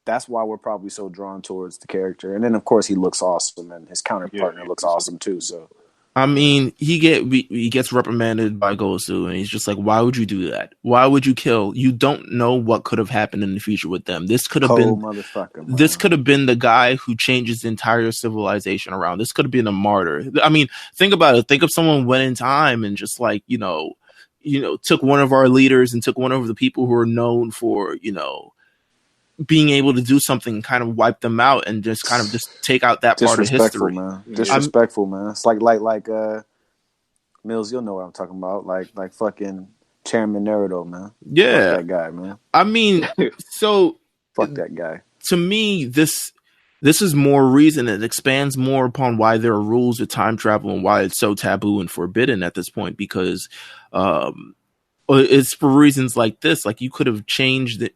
S2: that's why we're probably so drawn towards the character. And then of course he looks awesome, and his counterpartner looks awesome too. So.
S1: I mean, he gets reprimanded by Gosu, and he's just like, why would you do that? Why would you kill? You don't know what could have happened in the future with them. This could have been the guy who changes the entire civilization around. This could have been a martyr. I mean, think about it. Think if someone went in time and just like, you know, took one of our leaders and took one of the people who are known for, you know, being able to do something, kind of wipe them out and just kind of just take out that part of history.
S2: Man. Disrespectful, man. It's like Mills, you'll know what I'm talking about. Like fucking Chairman Naruto, man.
S1: Yeah.
S2: Fuck that guy, man.
S1: I mean, so
S2: fuck that guy.
S1: To me, this is more reason. It expands more upon why there are rules with time travel and why it's so taboo and forbidden at this point, because it's for reasons like this. Like, you could have changed the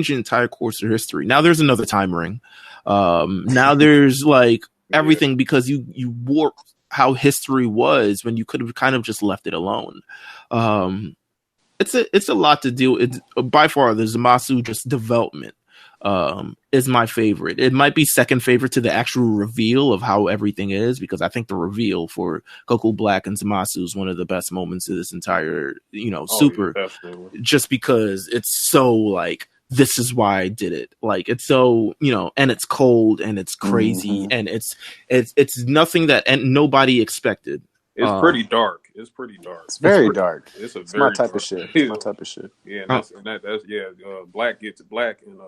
S1: entire course of history. Now there's another time ring. Now there's like everything, because you warped how history was when you could have kind of just left it alone. It's a lot to deal with. By far, the Zamasu just development is my favorite. It might be second favorite to the actual reveal of how everything is, because I think the reveal for Goku Black and Zamasu is one of the best moments of this entire, you know, Super.
S3: Yeah,
S1: just because it's so like, this is why I did it. Like, it's so, you know, and it's cold and it's crazy, and it's nothing that nobody expected.
S3: It's pretty dark. It's pretty dark.
S2: It's very dark.
S3: It's
S2: my type of shit. It's my type of shit.
S3: Yeah, that's Black and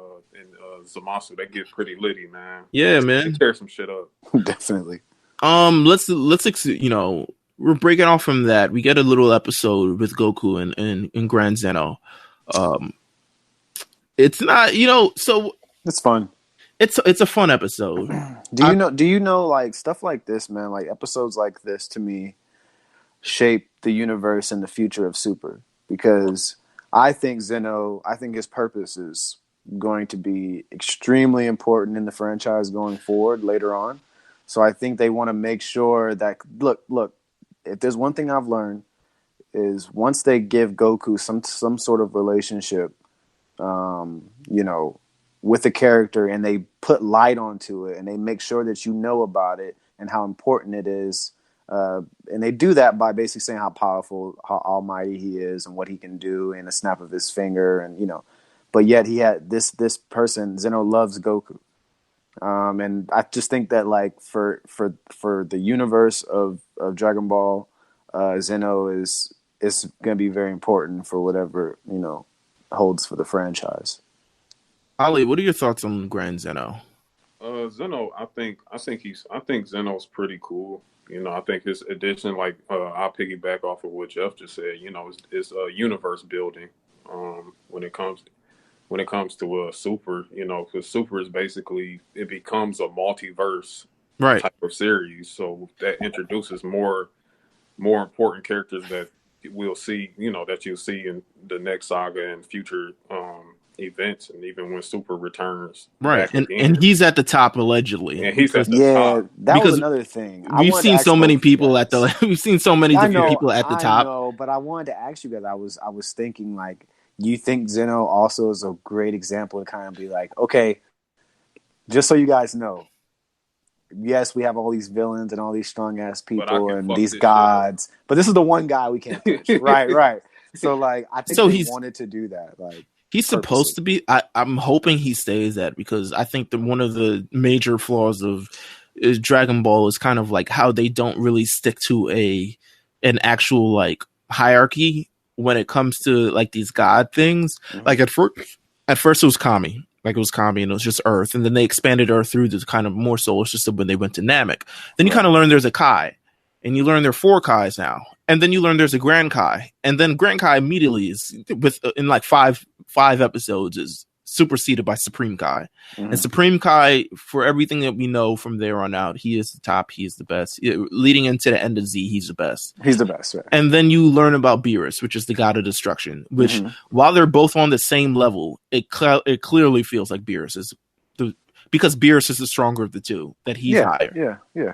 S3: Zamasu, they get pretty litty, man.
S1: Yeah, man.
S3: They tear some shit up.
S2: Definitely.
S1: Let's you know, we're breaking off from that. We get a little episode with Goku and Grand Zeno. It's not, you know, so
S2: it's fun.
S1: It's a fun episode.
S2: Do you know like stuff like this, man? Like episodes like this to me shape the universe and the future of Super, because I think his purpose is going to be extremely important in the franchise going forward later on. So I think they want to make sure that look, if there's one thing I've learned is once they give Goku some sort of relationship, you know, with the character, and they put light onto it and they make sure that you know about it and how important it is. And they do that by basically saying how powerful, how almighty he is and what he can do in a snap of his finger. And, you know, but yet he had this person, Zeno, loves Goku. And I just think that like for the universe of Dragon Ball, Zeno is going to be very important for whatever, you know, holds for the franchise.
S1: Ali, what are your thoughts on Grand Zeno?
S3: Zeno, I think Zeno's pretty cool. You know, I think his addition, like I'll piggyback off of what Jeff just said. You know, it's universe building when it comes when it comes to Super, because Super is basically, it becomes a multiverse type of series. So that introduces more important characters that we'll see, that you'll see in the next saga and future events, and even when Super returns.
S1: Right. And he's at the top allegedly.
S3: And he's at the top.
S2: That was another thing.
S1: We've seen so many people we've seen so many different people at the top.
S2: I know, but I wanted to ask you guys, I was thinking, like, you think Zeno also is a great example to kind of be like, okay, just so you guys know, yes, we have all these villains and all these strong ass people and these gods, but this is the one guy we can't push. right. So like, I think he wanted to do that. Like,
S1: he's supposed to be. I'm hoping he stays that, because I think that one of the major flaws of Dragon Ball is kind of like how they don't really stick to an actual like hierarchy when it comes to like these god things. Mm-hmm. Like at first it was Kami. Like it was Kami and it was just Earth. And then they expanded Earth through this kind of more solar system when they went to Namek. Then you kind of learn there's a Kai. And you learn there are 4 Kais now. And then you learn there's a Grand Kai. And then Grand Kai immediately is, in like five episodes, is superseded by Supreme Kai. Mm-hmm. And Supreme Kai, for everything that we know from there on out, he is the top. He is the best. Leading into the end of Z, he's the best.
S2: He's the best, right?
S1: And then you learn about Beerus, which is the god of destruction. Which, while they're both on the same level, it clearly feels like Beerus is because Beerus is the stronger of the two. That he's higher.
S2: Yeah.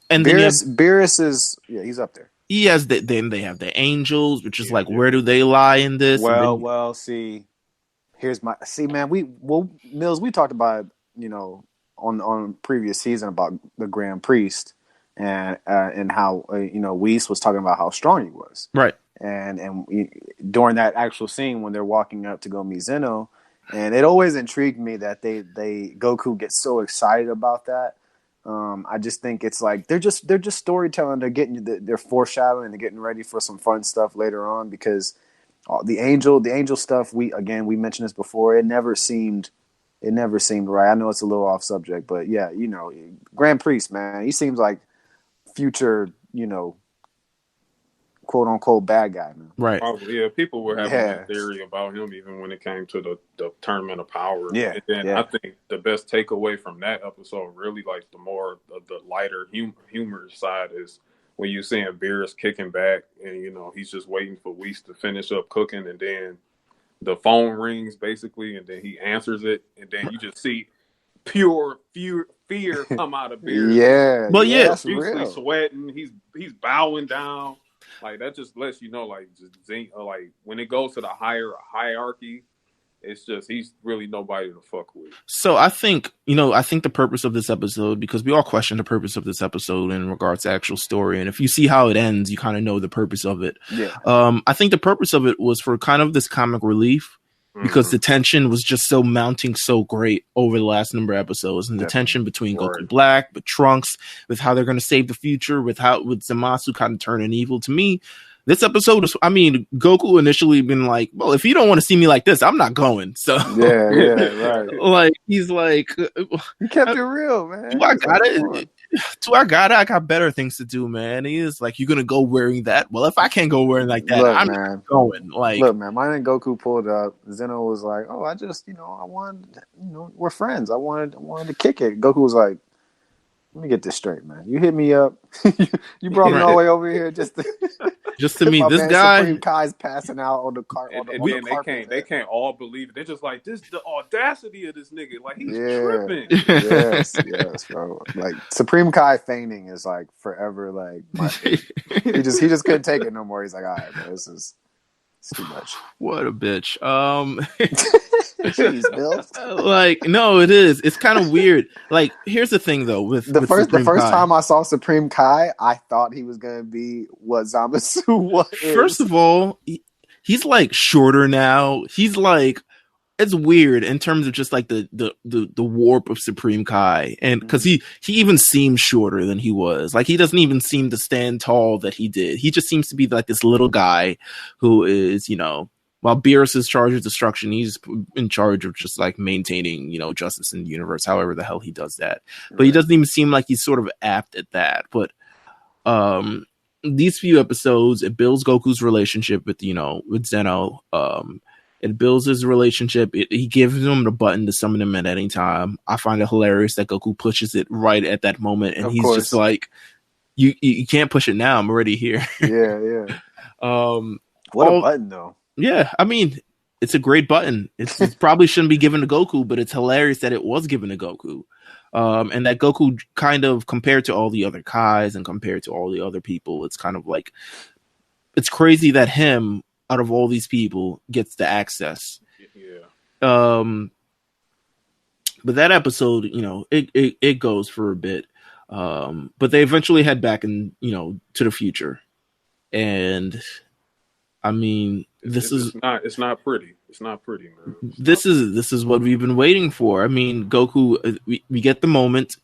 S1: And
S2: Beerus is he's up there.
S1: He has then they have the angels, which is like, where do they lie in this?
S2: Well, see, man, Mills, we talked about, on previous season about the Grand Priest and how Whis was talking about how strong he was,
S1: right?
S2: And during that actual scene when they're walking up to go meet Zeno, and it always intrigued me that they Goku gets so excited about that. I just think it's like they're just storytelling. They're foreshadowing. They're getting ready for some fun stuff later on, because the angel stuff. We mentioned this before. It never seemed right. I know it's a little off subject, but yeah, Grand Priest, man, he seems like future, quote unquote bad guy, man.
S1: Right.
S3: Probably, yeah. People were having that theory about him even when it came to the Tournament of Power. Yeah. And then I think the best takeaway from that episode, really like the lighter humor side, is when you're seeing Beerus kicking back and he's just waiting for Whis to finish up cooking, and then the phone rings basically, and then he answers it, and then you just see pure fear come out of Beerus.
S2: Yeah.
S1: Well, yeah,
S3: he's real. Sweating, he's bowing down. Like, that just lets you know, like when it goes to the higher hierarchy, it's just he's really nobody to fuck with.
S1: So I think the purpose of this episode, because we all question the purpose of this episode in regards to actual story, and if you see how it ends, you kind of know the purpose of it.
S2: Yeah.
S1: I think the purpose of it was for kind of this comic relief, because the tension was just so mounting so great over the last number of episodes, and the tension between Goku Black, with Trunks, with how they're going to save the future, with Zamasu kind of turning evil. To me, this episode was, Goku initially been like, well, if you don't want to see me like this, I'm not going. So
S2: right.
S1: Like, he's like,
S2: he kept it real, man.
S1: Do I got better things to do, man. He is like, you're gonna go wearing that? Well, if I can't go wearing like that, I'm not going. Like,
S2: look, man, my name Goku pulled up. Zeno was like, oh, I just, I wanted, we're friends. I wanted to kick it. Goku was like, let me get this straight, man. You hit me up. You brought me all the way over here just to
S1: meet this guy.
S2: Supreme Kai's passing out on the car.
S3: They can't all believe it. They're just like, this the audacity of this nigga. Like, he's tripping.
S2: Yes, bro. Like, Supreme Kai feigning is like forever. Like, he just couldn't take it no more. He's like, all right, bro, this is too much.
S1: What a bitch.
S2: Jeez, Bill.
S1: Like, no, it is. It's kind of weird. Like, here's the thing though. With
S2: the first time I saw Supreme Kai, I thought he was gonna be what Zamasu was.
S1: First of all, he's like shorter now. He's like, it's weird in terms of just like the warp of Supreme Kai, and because he even seems shorter than he was. Like, he doesn't even seem to stand tall that he did. He just seems to be like this little guy who is, while Beerus is charged with destruction, he's in charge of just like maintaining, justice in the universe, however the hell he does that. But he doesn't even seem like he's sort of apt at that. But these few episodes, it builds Goku's relationship with Zeno. It builds his relationship. He gives him the button to summon him at any time. I find it hilarious that Goku pushes it right at that moment, and he's just like, "You can't push it now. I'm already here."
S2: Yeah. What a button, though.
S1: Yeah, I mean, it's a great button. It probably shouldn't be given to Goku, but it's hilarious that it was given to Goku. And that Goku kind of, compared to all the other Kais and compared to all the other people, it's kind of like, it's crazy that him, out of all these people, gets the access.
S3: Yeah.
S1: But that episode, it goes for a bit. But they eventually head back to the future. And I mean,
S3: it's not pretty. It's not pretty, man.
S1: This is what we've been waiting for. I mean, Goku, we get the moment.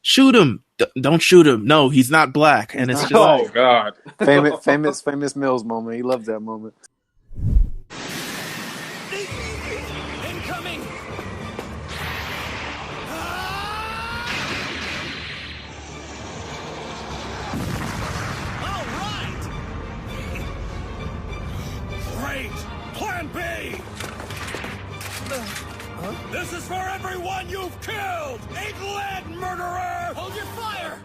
S1: Shoot him! Don't shoot him! No, he's not black, and it's just
S3: oh god,
S2: famous Mills moment. He loves that moment.
S7: Incoming! All right!
S5: Great! Plan B! This is for everyone you've killed! Eat lead, murderer!
S7: Hold your fire!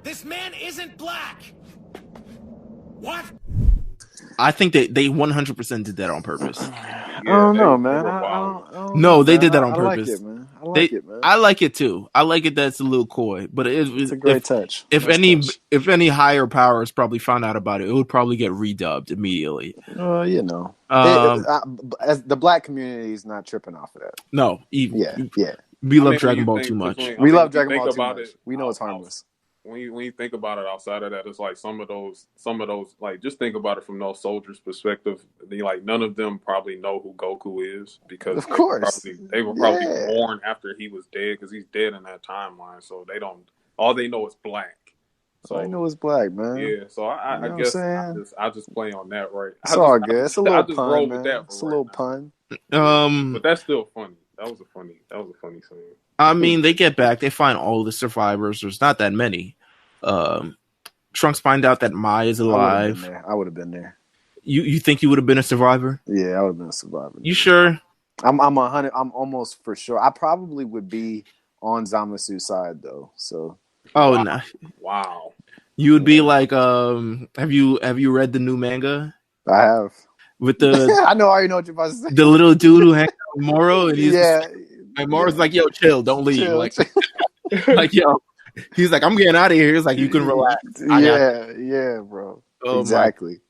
S7: This man isn't black!
S5: What?
S1: I think they 100% did that on purpose.
S2: I don't know, man. I don't
S1: No, they
S2: man.
S1: did that on
S2: I
S1: purpose.
S2: like it, man. Man.
S1: I like it too. I like it that it's a little coy, but it's
S2: a great touch.
S1: If any higher powers probably found out about it, it would probably get redubbed immediately.
S2: As the black community is not tripping off of that.
S1: No,
S2: yeah.
S1: We love Dragon Ball too much.
S2: We love Dragon Ball too much. We know it's harmless.
S3: When you think about it, outside of that, it's like some of those, like, just think about it from those soldiers' perspective. None of them probably know who Goku is, because
S2: of course
S3: they were probably born after he was dead, because he's dead in that timeline. So all they know is black. So
S2: I know it's black, man.
S3: Yeah, so I guess I just play on that, right?
S2: It's all good. It's a little pun, man. It's a little pun.
S3: But that's still funny. That was a funny scene.
S1: I mean, they get back. They find all the survivors. There's not that many. Trunks find out that Mai is alive.
S2: I would have been there.
S1: You think you would have been a survivor?
S2: Yeah, I would have been a survivor.
S1: You sure?
S2: I'm 100. I'm almost for sure. I probably would be on Zamasu's side though. So.
S1: Oh no!
S3: Wow.
S1: You would be like, have you read the new manga?
S2: I have.
S1: With the
S2: I already know what you're about to say.
S1: The little dude who hangs out with Moro, and he's and Moro's like, "Yo, chill, don't leave."
S2: Chill.
S1: Like, yo, he's like, "I'm getting out of here." He's like, "You can relax."
S2: Yeah, bro.
S1: Oh,
S2: exactly.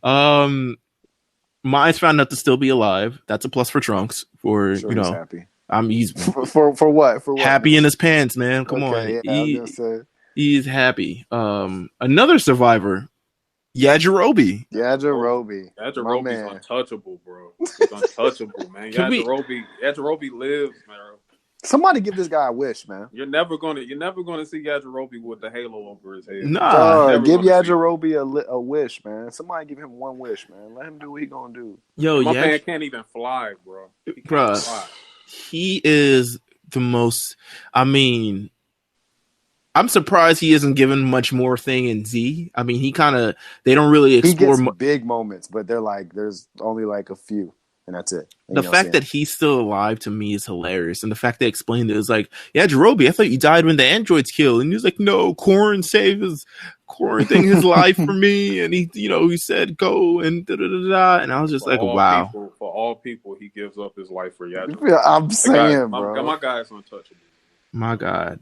S1: Mai's found out to still be alive. That's a plus for Trunks. He's happy. He's
S2: for what? For what?
S1: Happy in his pants, man. Come on. He's happy. Another survivor, Yajirobe.
S3: Yajirobe's untouchable, bro. He's untouchable, man. Yajirobe lives, man.
S2: Somebody give this guy a wish, man.
S3: You're never gonna see Yajirobe with the halo over his head.
S2: Nah, give Yajirobe a wish, man. Somebody give him one wish, man. Let him do what he gonna do.
S3: Yo, my man can't even fly, bro.
S1: He is the most. I mean, I'm surprised he isn't given much more thing in Z. I mean, they don't really explore.
S2: He gets big moments, but there's only like a few, and that's it. And
S1: the fact that he's still alive to me is hilarious, and the fact they explained it is like, yeah, Yajirobe, I thought you died when the androids killed, and he was like, no, Korin saved his life for me, and he said go and da da da da, and I was just like, wow.
S3: For all people, he gives up his life for Yajirobe.
S2: Yeah, I'm saying, bro.
S3: My guy's untouchable.
S1: My God.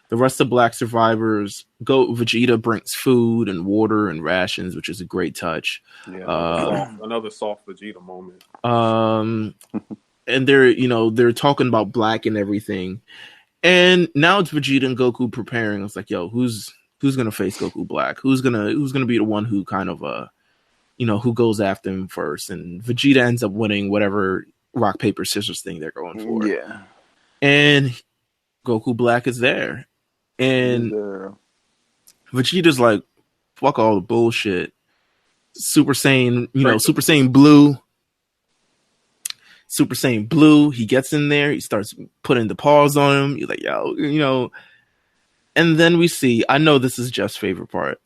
S1: The rest of Black survivors Vegeta brings food and water and rations, which is a great touch.
S3: Yeah, another soft Vegeta moment.
S1: And they're talking about Black and everything. And now it's Vegeta and Goku preparing. It's like, yo, who's gonna face Goku Black? Who's gonna be the one who kind of who goes after him first? And Vegeta ends up winning whatever rock, paper, scissors thing they're going for.
S2: Yeah.
S1: And Goku Black is there. And Vegeta's like, fuck all the bullshit. Super Saiyan, Super Saiyan Blue. Super Saiyan Blue, he gets in there, he starts putting the paws on him. He's like, yo, and then we see, I know this is Jeff's favorite part.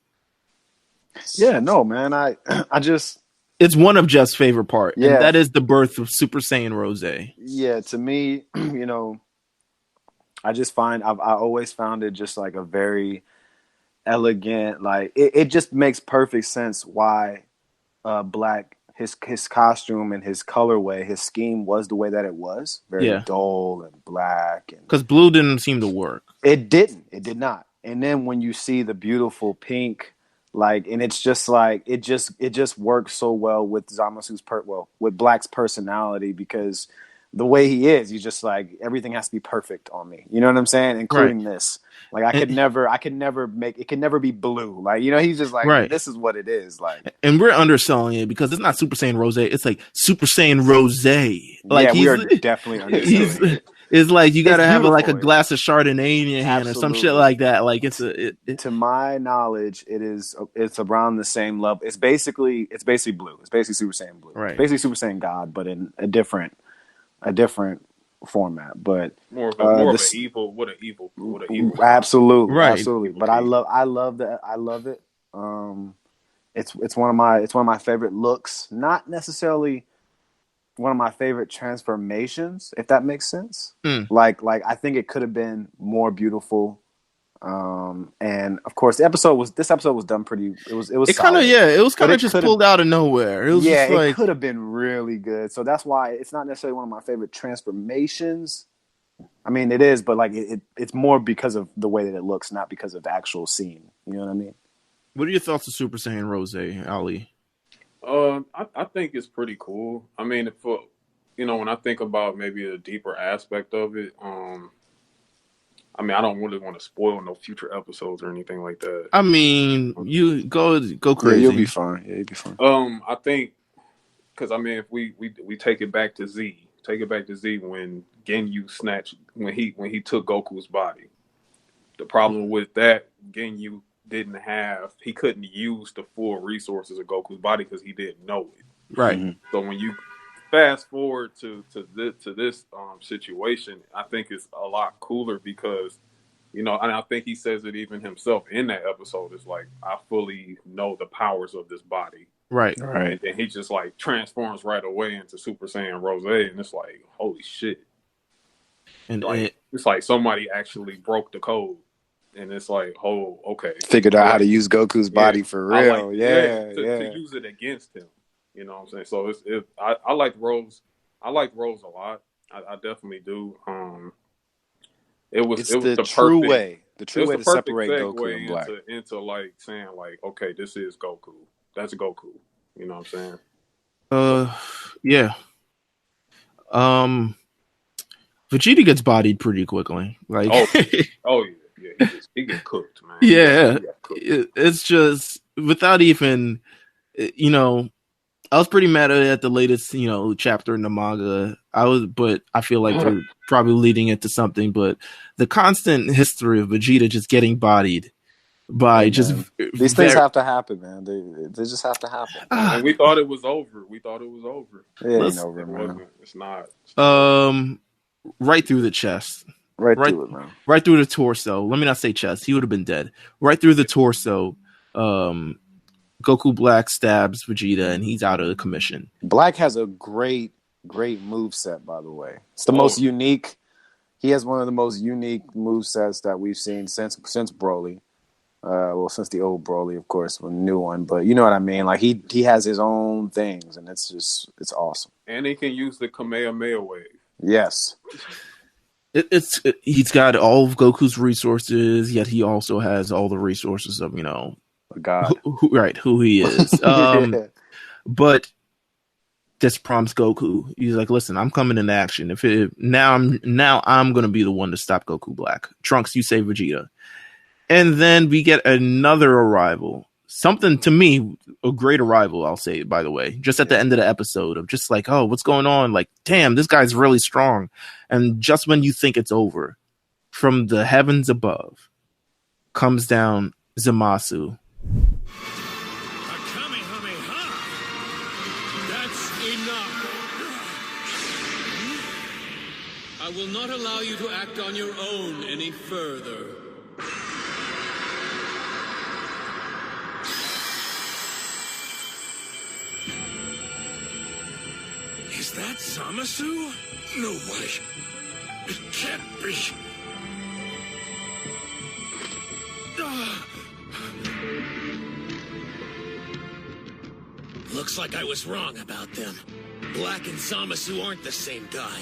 S2: Yeah, no, man. I just
S1: it's one of Jeff's favorite part,
S2: Yeah.
S1: and that is the birth of Super Saiyan Rose.
S2: Yeah, to me, I just find I always found it just like a very elegant, like it just makes perfect sense why Black his costume and his colorway, his scheme was the way that it was, very dull and black, and
S1: because blue didn't seem to work.
S2: It did not. And then when you see the beautiful pink, like, and it's just like it just works so well with Zamasu's with Black's personality, because the way he is, he's just like, everything has to be perfect on me. You know what I'm saying? Including this. Like I could never make it, can never be blue. Like, he's just like, this is what it is. Like,
S1: and we're underselling it because it's not Super Saiyan Rose, it's like Super Saiyan Rose. Like,
S2: we are definitely underselling it.
S1: It's like you got to have like a glass of Chardonnay in your hand or some shit like that. Like
S2: to my knowledge, it's around the same level. It's basically blue. It's basically Super Saiyan blue.
S1: Right.
S2: It's basically Super Saiyan God, but in a different format. But
S3: more of an evil. What an evil.
S2: Absolutely,
S1: right.
S2: Absolutely. But I love that. I love it. It's one of my favorite looks. Not necessarily one of my favorite transformations, if that makes sense. Like I think it could have been more beautiful. And of course, this episode was done pretty. It was kind
S1: of just pulled out of nowhere.
S2: It could have been really good. So that's why it's not necessarily one of my favorite transformations. I mean, it is, but like it's more because of the way that it looks, not because of the actual scene. You know what I mean?
S1: What are your thoughts of Super Saiyan Rose, Ali?
S3: I think it's pretty cool. I mean, when I think about maybe a deeper aspect of it, I mean, I don't really want to spoil no future episodes or anything like that.
S1: I mean, you go crazy.
S2: Yeah, you'll be fine. Yeah, you'll be fine.
S3: I think, because I mean, if we take it back to Z, when Ginyu when he took Goku's body. The problem with that, Ginyu he couldn't use the full resources of Goku's body because he didn't know it.
S1: Right.
S3: Mm-hmm. So when you fast forward to this situation, I think it's a lot cooler because, and I think he says it even himself in that episode. It's like, I fully know the powers of this body.
S1: Right.
S3: And then he just like transforms right away into Super Saiyan Rose, and it's like, holy shit.
S1: And
S3: it's like somebody actually broke the code. And it's like, oh, okay.
S2: Figured out how to use Goku's body for real.
S3: To use it against him. You know what I'm saying? So I like Rose. I like Rose a lot. I definitely do. It was the
S2: true
S3: perfect
S2: way. The true way to separate Goku and Black.
S3: Into like saying like, okay, this is Goku. That's Goku. You know what I'm saying?
S1: Yeah. Vegeta gets bodied pretty quickly. Like,
S3: oh yeah. Yeah, he gets cooked, man.
S1: Yeah, it's just without even, I was pretty mad at the latest, chapter in the manga. But I feel like they're probably leading it to something. But the constant history of Vegeta just getting bodied by
S2: these things have to happen, man. They just have to happen.
S3: And we thought it was over.
S2: It ain't over, man.
S3: It's not.
S1: Right through the chest.
S2: Right through it, man.
S1: Right through the torso. Let me not say chest. He would have been dead. Right through the torso. Goku Black stabs Vegeta, and he's out of the commission.
S2: Black has a great moveset, by the way. It's the most unique. He has one of the most unique movesets that we've seen since Broly. Since the old Broly, of course, the new one. But you know what I mean? Like he has his own things, and it's awesome.
S3: And he can use the Kamehameha wave.
S2: Yes.
S1: He's got all of Goku's resources, yet he also has all the resources of
S2: a god,
S1: who he is. But this prompts Goku. He's like, "Listen, I'm coming into action. Now I'm going to be the one to stop Goku Black. Trunks, you save Vegeta." And then we get another arrival. Something to me, a great arrival, I'll say, by the way, just at the end of the episode of just like, oh, what's going on? Like, damn, this guy's really strong. And just when you think it's over, from the heavens above comes down Zamasu.
S8: That's enough. I will not allow you to act on your own any further.
S5: that Zamasu? No way. It can't be.
S7: Looks like I was wrong about them. Black and Zamasu aren't the same guy.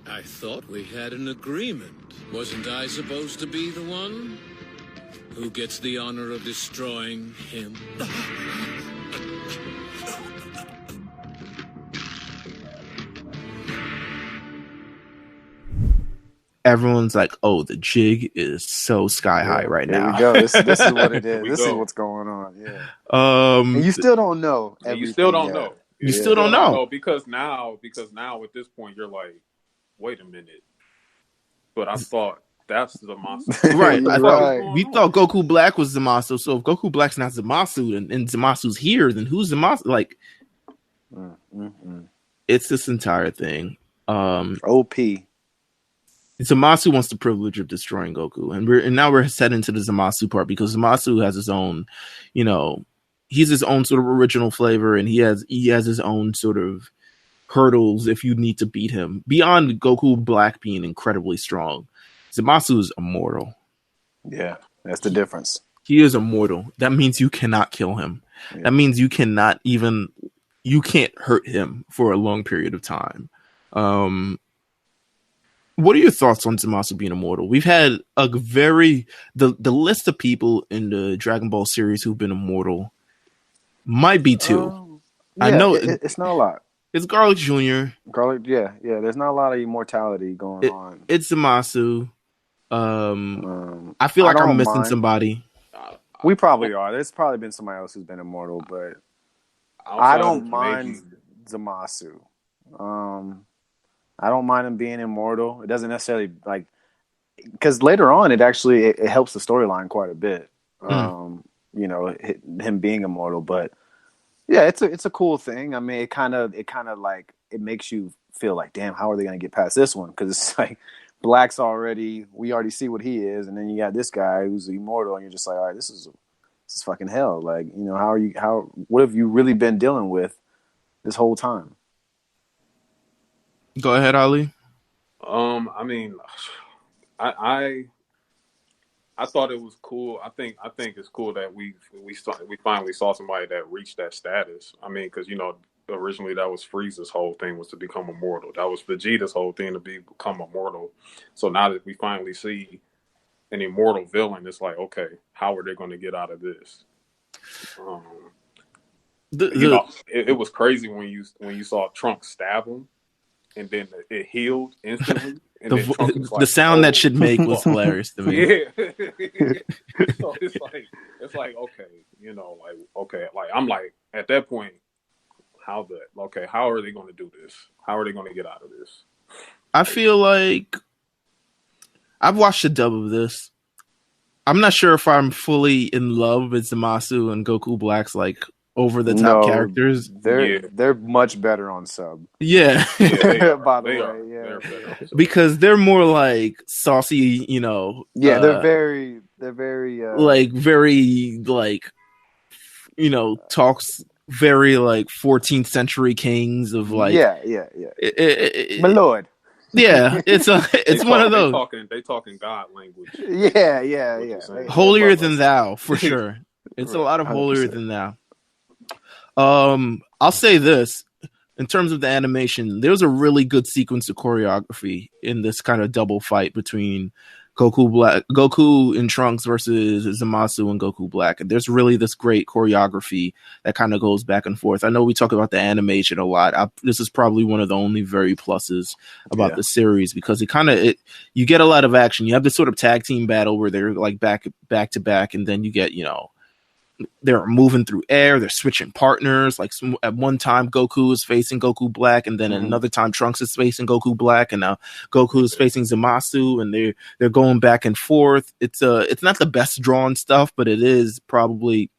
S8: I thought we had an agreement. Wasn't I supposed to be the one? Who gets the honor of destroying him?
S1: Everyone's like, "Oh, the jig is so sky high right now."
S2: There we go. This is what it is. This is what's going on. Yeah. And you still don't know.
S3: You still don't know.
S1: You still don't know
S3: because now at this point you're like, wait a minute. But I thought that's Zamasu.
S1: Right. We thought Goku Black was Zamasu. So if Goku Black's not Zamasu and Zamasu's here, then who's Zamasu? Like, it's this entire thing.
S2: OP.
S1: Zamasu wants the privilege of destroying Goku, and now we're set into the Zamasu part because Zamasu has his own, he's his own sort of original flavor, and he has his own sort of hurdles if you need to beat him. Beyond Goku Black being incredibly strong, Zamasu is immortal.
S2: Yeah, that's the difference.
S1: He is immortal. That means you cannot kill him. Yeah. That means you can't hurt him for a long period of time. What are your thoughts on Zamasu being immortal? We've had the list of people in the Dragon Ball series who've been immortal might be two. I know
S2: it's not a lot.
S1: It's Garlic Jr.
S2: Yeah. There's not a lot of immortality going on.
S1: It's Zamasu. I feel like I'm missing somebody.
S2: We probably are. There's probably been somebody else who's been immortal, but I don't mind Zamasu. I don't mind him being immortal. It doesn't necessarily because later on it helps the storyline quite a bit. Him being immortal, but yeah, it's a cool thing. I mean, it kind of like it makes you feel like, damn, how are they going to get past this one? Because it's like Black's we already see what he is, and then you got this guy who's immortal, and you're just like, all right, this is fucking hell. Like, what have you really been dealing with this whole time?
S1: Go ahead, Ali.
S3: I mean, I thought it was cool. I think it's cool that we finally saw somebody that reached that status. I mean, because originally that was Frieza's whole thing, was to become immortal. That was Vegeta's whole thing, to become immortal. So now that we finally see an immortal villain, it's like, okay, how are they going to get out of this? It was crazy when you saw Trunks stab him, and then it healed instantly. And
S1: the sound that should make was hilarious to me.
S3: Yeah. So it's like okay, I'm like, at that point, how are they going to do this? How are they going to get out of this?
S1: I feel like I've watched a dub of this. I'm not sure if I'm fully in love with Zamasu and Goku Black's over the top characters.
S2: They're much better on sub.
S1: Yeah.
S2: By the way, yeah.
S1: Because they're more like saucy,
S2: Yeah, they're very very talks very 14th century kings of my lord.
S1: Yeah, it's one of those.
S3: They talking God language.
S2: Yeah.
S1: Holier than thou, for sure. It's a lot of 100%. Holier than thou. I'll say this. In terms of the animation, there's a really good sequence of choreography in this kind of double fight between Goku and Trunks versus Zamasu and Goku Black. And there's really this great choreography that kind of goes back and forth. I know we talk about the animation a lot. This is probably one of the only very pluses about the series, because you get a lot of action. You have this sort of tag team battle where they're back to back, and then you get, they're moving through air. They're switching partners. At one time, Goku is facing Goku Black, and then another time, Trunks is facing Goku Black, and now Goku is facing Zamasu, and they're going back and forth. It's not the best drawn stuff, but it is probably,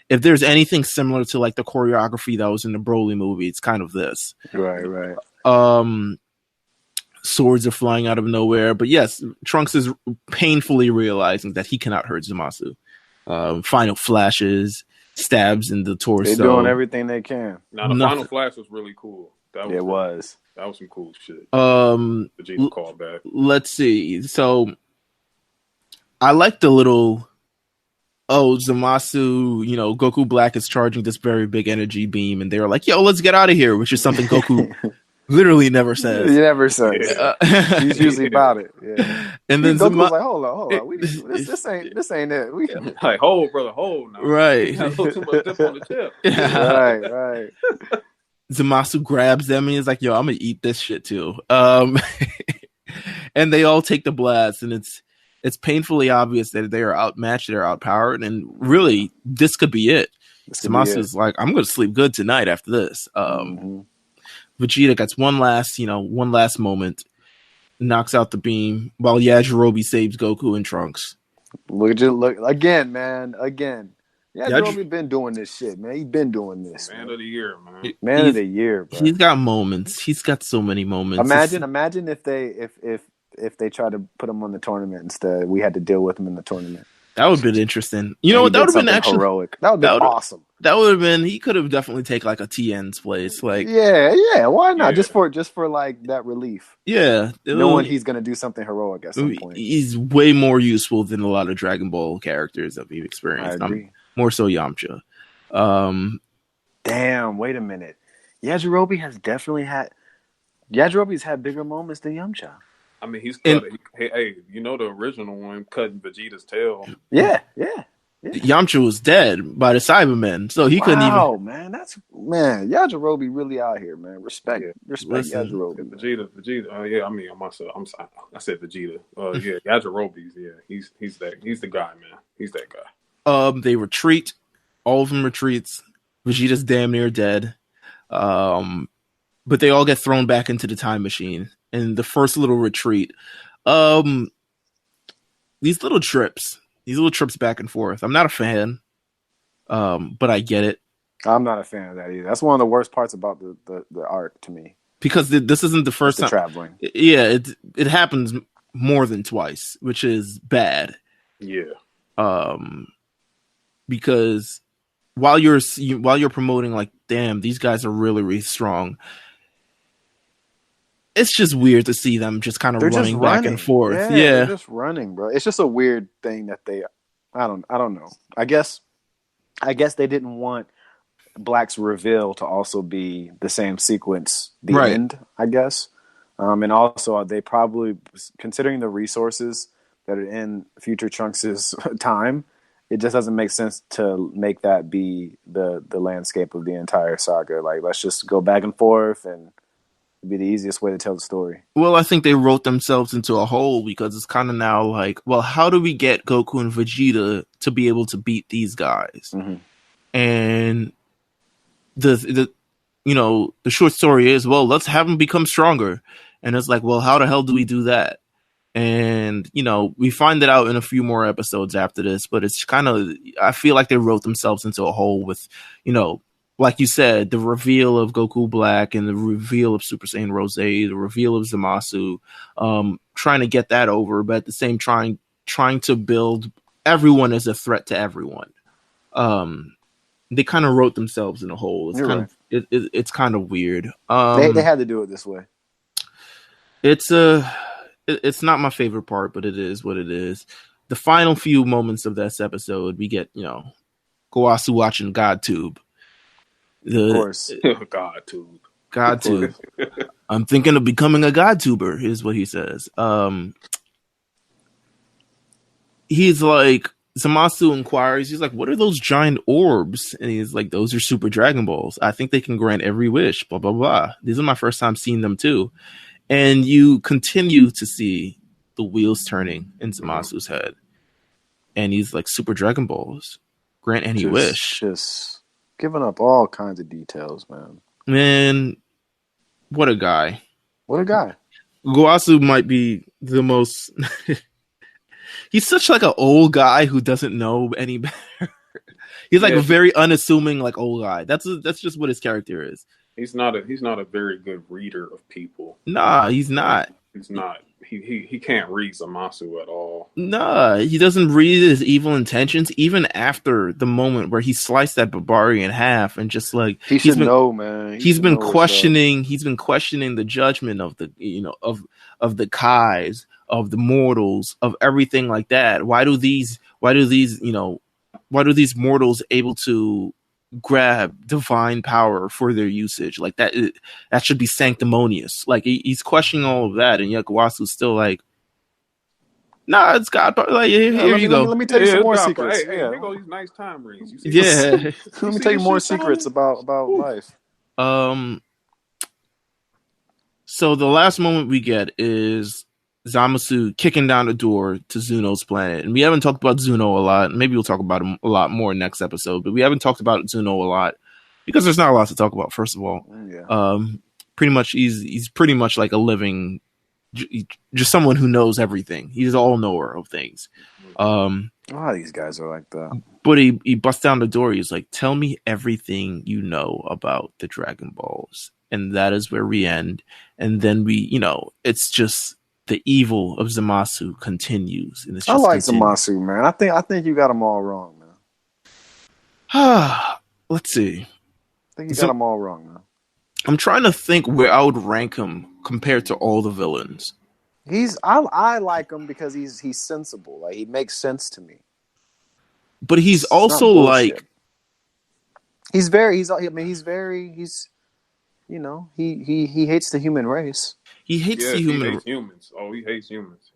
S1: if there's anything similar to the choreography that was in the Broly movie, it's kind of this.
S2: Right.
S1: Swords are flying out of nowhere, but yes, Trunks is painfully realizing that he cannot hurt Zamasu. Final flashes, stabs in the torso.
S2: They're doing everything they can.
S3: Now, the final flash was really cool.
S2: It was.
S3: That was some cool shit.
S1: Vegeta
S3: called back.
S1: Let's see. So I like the little Zamasu, Goku Black is charging this very big energy beam, and they were like, yo, let's get out of here, which is something Goku literally never says.
S2: He never says. He's usually about it. Yeah.
S1: And then
S2: Goku's like, hold on. This ain't it.
S3: Like, hold, brother, hold now.
S1: Right.
S3: A little too much dip on the tip.
S2: Right.
S1: Zamasu grabs them and he's like, yo, I'm gonna eat this shit too. And they all take the blast, and it's painfully obvious that they are outmatched, they're outpowered, and really this could be it. Zamasu's like, I'm gonna sleep good tonight after this. Vegeta gets one last moment, knocks out the beam while Yajirobe saves Goku and Trunks.
S2: Look again, man. Yajirobe been doing this shit, man. He's been doing this.
S3: Man of the year, man.
S2: Man of the year, bro.
S1: He's got moments. He's got so many moments.
S2: Imagine if they tried to put him on the tournament instead. We had to deal with him in the tournament.
S1: That would have been interesting. You know what? That would have been actually
S2: heroic. That would have been awesome.
S1: That would have been. He could have definitely taken like a TN's place. Like,
S2: yeah. Why not? Just for like that relief.
S1: Yeah,
S2: knowing he's gonna do something heroic at some point.
S1: He's way more useful than a lot of Dragon Ball characters that we've experienced.
S2: I agree.
S1: More so Yamcha.
S2: Damn. Wait a minute. Yajirobe's had bigger moments than Yamcha.
S3: I mean, he's cut. Hey, the original one cutting Vegeta's tail.
S2: Yeah.
S1: Yamcha was dead by the Cybermen, so he couldn't even.
S2: Oh man, Yajirobe really out here, man. Respect Yajirobe.
S3: Vegeta. Yeah, I mean, I said Vegeta. Yeah, Yajirobe's. Yeah, he's the guy, man. He's that guy.
S1: They retreat. All of them retreats. Vegeta's damn near dead. But they all get thrown back into the time machine. And the first little retreat, these little trips back and forth. I'm not a fan, but I get it.
S2: I'm not a fan of that either. That's one of the worst parts about the arc to me.
S1: Because this isn't the first time
S2: traveling.
S1: Yeah, it happens more than twice, which is bad.
S3: Yeah.
S1: Because while you're promoting like, damn, these guys are really, really strong. It's just weird to see them just kind of running back and forth. Yeah,
S2: they're just running, bro. It's just a weird thing that I don't know. I guess they didn't want Black's reveal to also be the same sequence, end, I guess. And also they probably, considering the resources that are in future Trunks' time, it just doesn't make sense to make that be the landscape of the entire saga. Like, let's just go back and forth and be the easiest way to tell the story.
S1: Well, I think they wrote themselves into a hole because it's kind of now like, well, how do we get Goku and Vegeta to be able to beat these guys?
S2: Mm-hmm.
S1: And the short story is, well, let's have them become stronger. And it's like, well, how the hell do we do that? And, we find it out in a few more episodes after this, but it's kind of, I feel like they wrote themselves into a hole with, like you said, the reveal of Goku Black and the reveal of Super Saiyan Rose, the reveal of Zamasu, trying to get that over, but at the same trying to build everyone as a threat to everyone. They kind of wrote themselves in a hole. It's kind of weird.
S2: They had to do it this way.
S1: It's not my favorite part, but it is what it is. The final few moments of this episode, we get Gowasu watching GodTube.
S2: Of course.
S1: GodTube. I'm thinking of becoming a GodTuber, is what he says. He's like, Zamasu inquires, he's like, what are those giant orbs? And he's like, those are Super Dragon Balls. I think they can grant every wish, blah, blah, blah. This is my first time seeing them too. And you continue to see the wheels turning in Zamasu's head. And he's like, Super Dragon Balls, grant any wish.
S2: Just giving up all kinds of details, man.
S1: Man, what a guy.
S2: Gowasu
S1: might be the most... He's such like an old guy who doesn't know any better. He's like a very unassuming like old guy. That's just what his character is.
S3: He's not a very good reader of people.
S1: Nah, he's not.
S3: He's not. he can't read Zamasu at all.
S1: Nah, he doesn't read his evil intentions even after the moment where he sliced that Babari in half and just like
S2: he should know, man.
S1: He's been questioning the judgment of the of the Kais, of the mortals, of everything like that. Why do these mortals able to grab divine power for their usage like that? That should be sanctimonious. Like he's questioning all of that, and yet Kawasu's still like, nah, it's God. Like here you go.
S2: Let me tell you some more secrets.
S3: Hey, here go these nice time rings.
S1: Yeah,
S2: let me tell you more secrets about life.
S1: So the last moment we get is Zamasu kicking down the door to Zuno's planet. And we haven't talked about Zuno a lot. Maybe we'll talk about him a lot more next episode, but we haven't talked about Zuno a lot because there's not a lot to talk about, first of all.
S2: Yeah.
S1: Pretty much he's pretty much like a living, just someone who knows everything. He's all knower of things.
S2: A lot of these guys are like that.
S1: But he busts down the door. He's like, tell me everything you know about the Dragon Balls. And that is where we end. And then it's just the evil of Zamasu continues. And it's just
S2: I like Zamasu, man. I think you got them all wrong,
S1: man. Let's see.
S2: I think you got them all wrong, man.
S1: I'm trying to think where I would rank him compared to all the villains.
S2: I like him because he's sensible. Like he makes sense to me.
S1: But he's also like
S2: he hates the human race.
S1: He hates the human.
S3: He hates humans. Oh, he hates humans.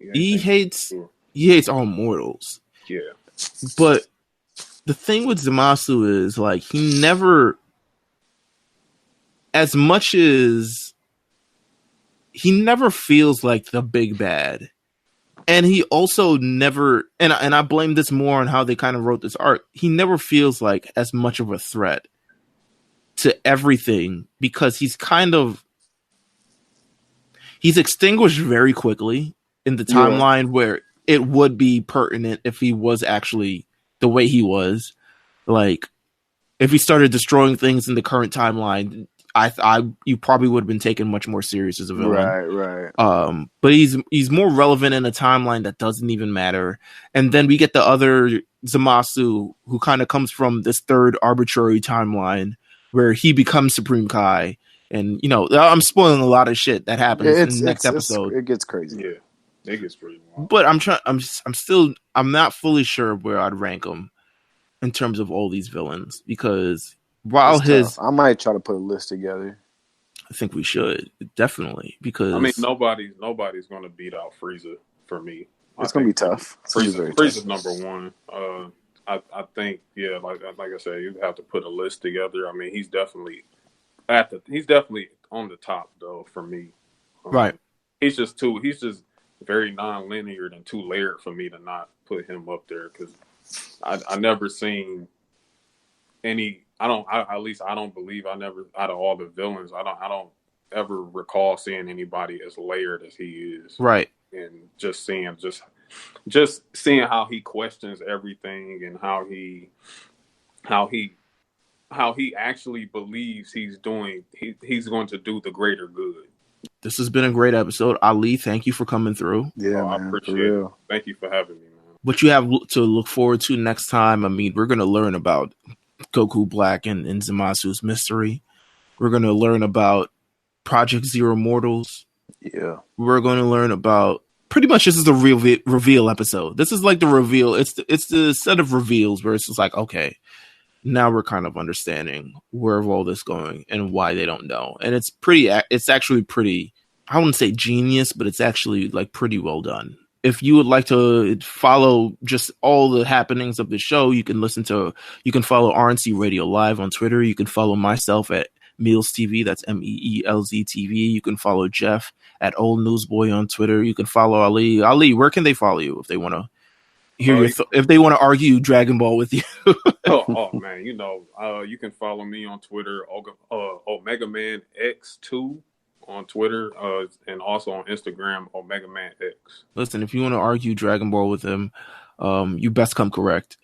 S1: He hates all mortals.
S3: Yeah.
S1: But the thing with Zamasu is like he never, as much as he never feels like the big bad. And he also never, and I blame this more on how they kind of wrote this arc. He never feels like as much of a threat to everything because he's extinguished very quickly in the timeline where it would be pertinent if he was actually the way he was. Like, if he started destroying things in the current timeline, you probably would have been taken much more serious as a villain.
S2: Right.
S1: But he's more relevant in a timeline that doesn't even matter. And then we get the other Zamasu who kind of comes from this third arbitrary timeline where he becomes Supreme Kai. And I'm spoiling a lot of shit that happens in the next episode.
S2: It gets crazy.
S3: Yeah, it gets pretty wild.
S1: But I'm not fully sure where I'd rank him in terms of all these villains because while
S2: I might try to put a list together.
S1: I think we should definitely because
S3: nobody's going to beat out Frieza for me.
S2: It's going to be tough.
S3: Frieza's number one. I think like I said, you have to put a list together. I mean, he's definitely on the top though for me.
S1: Right.
S3: He's just very non-linear and too layered for me to not put him up there because I never seen any. I don't believe I never, out of all the villains, I don't ever recall seeing anybody as layered as he is.
S1: Right.
S3: And just seeing how he questions everything and how he actually believes he's going to do the greater good.
S1: This has been a great episode. Ali, thank you for coming through.
S2: Yeah,
S3: I appreciate it. Thank you for having me, man.
S1: What you have to look forward to next time, we're going to learn about Goku Black and Zamasu's mystery. We're going to learn about Project Zero Mortals.
S2: Yeah.
S1: We're going to learn about pretty much this is the reveal episode. This is like the reveal. It's the set of reveals where it's just like, okay, now we're kind of understanding where all this going and why they don't know. And it's actually pretty, I wouldn't say genius, but it's actually like pretty well done. If you would like to follow just all the happenings of the show, you can follow RNC Radio Live on Twitter. You can follow myself at Meals TV. That's MEELZ TV. You can follow Jeff at Old Newsboy on Twitter. You can follow Ali. Ali, where can they follow you if they want to hear if they want to argue Dragon Ball with you?
S3: oh man, you can follow me on Twitter, Omega Man X2 on Twitter, and also on Instagram, Omega Man X.
S1: Listen, if you want to argue Dragon Ball with him, you best come correct.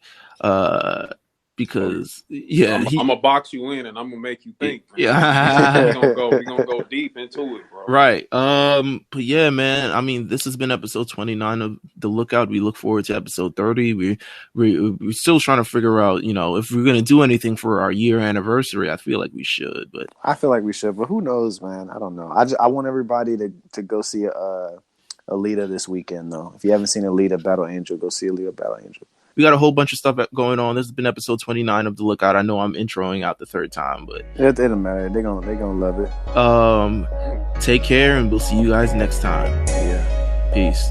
S1: because I'm
S3: gonna box you in and I'm gonna make you think. Man.
S1: Yeah,
S3: we're gonna go deep into it, bro.
S1: Right. But yeah, man. I mean, this has been episode 29 of The Lookout. We look forward to episode 30. We're still trying to figure out, if we're gonna do anything for our year anniversary. I feel like we should, but
S2: who knows, man? I don't know. I want everybody to go see Alita this weekend, though. If you haven't seen Alita Battle Angel, go see Alita Battle Angel.
S1: We got a whole bunch of stuff going on. This has been episode 29 of The Lookout. I know I'm introing out the third time, but
S2: it doesn't matter. They're gonna love it.
S1: Take care, and we'll see you guys next time.
S2: Yeah.
S1: Peace.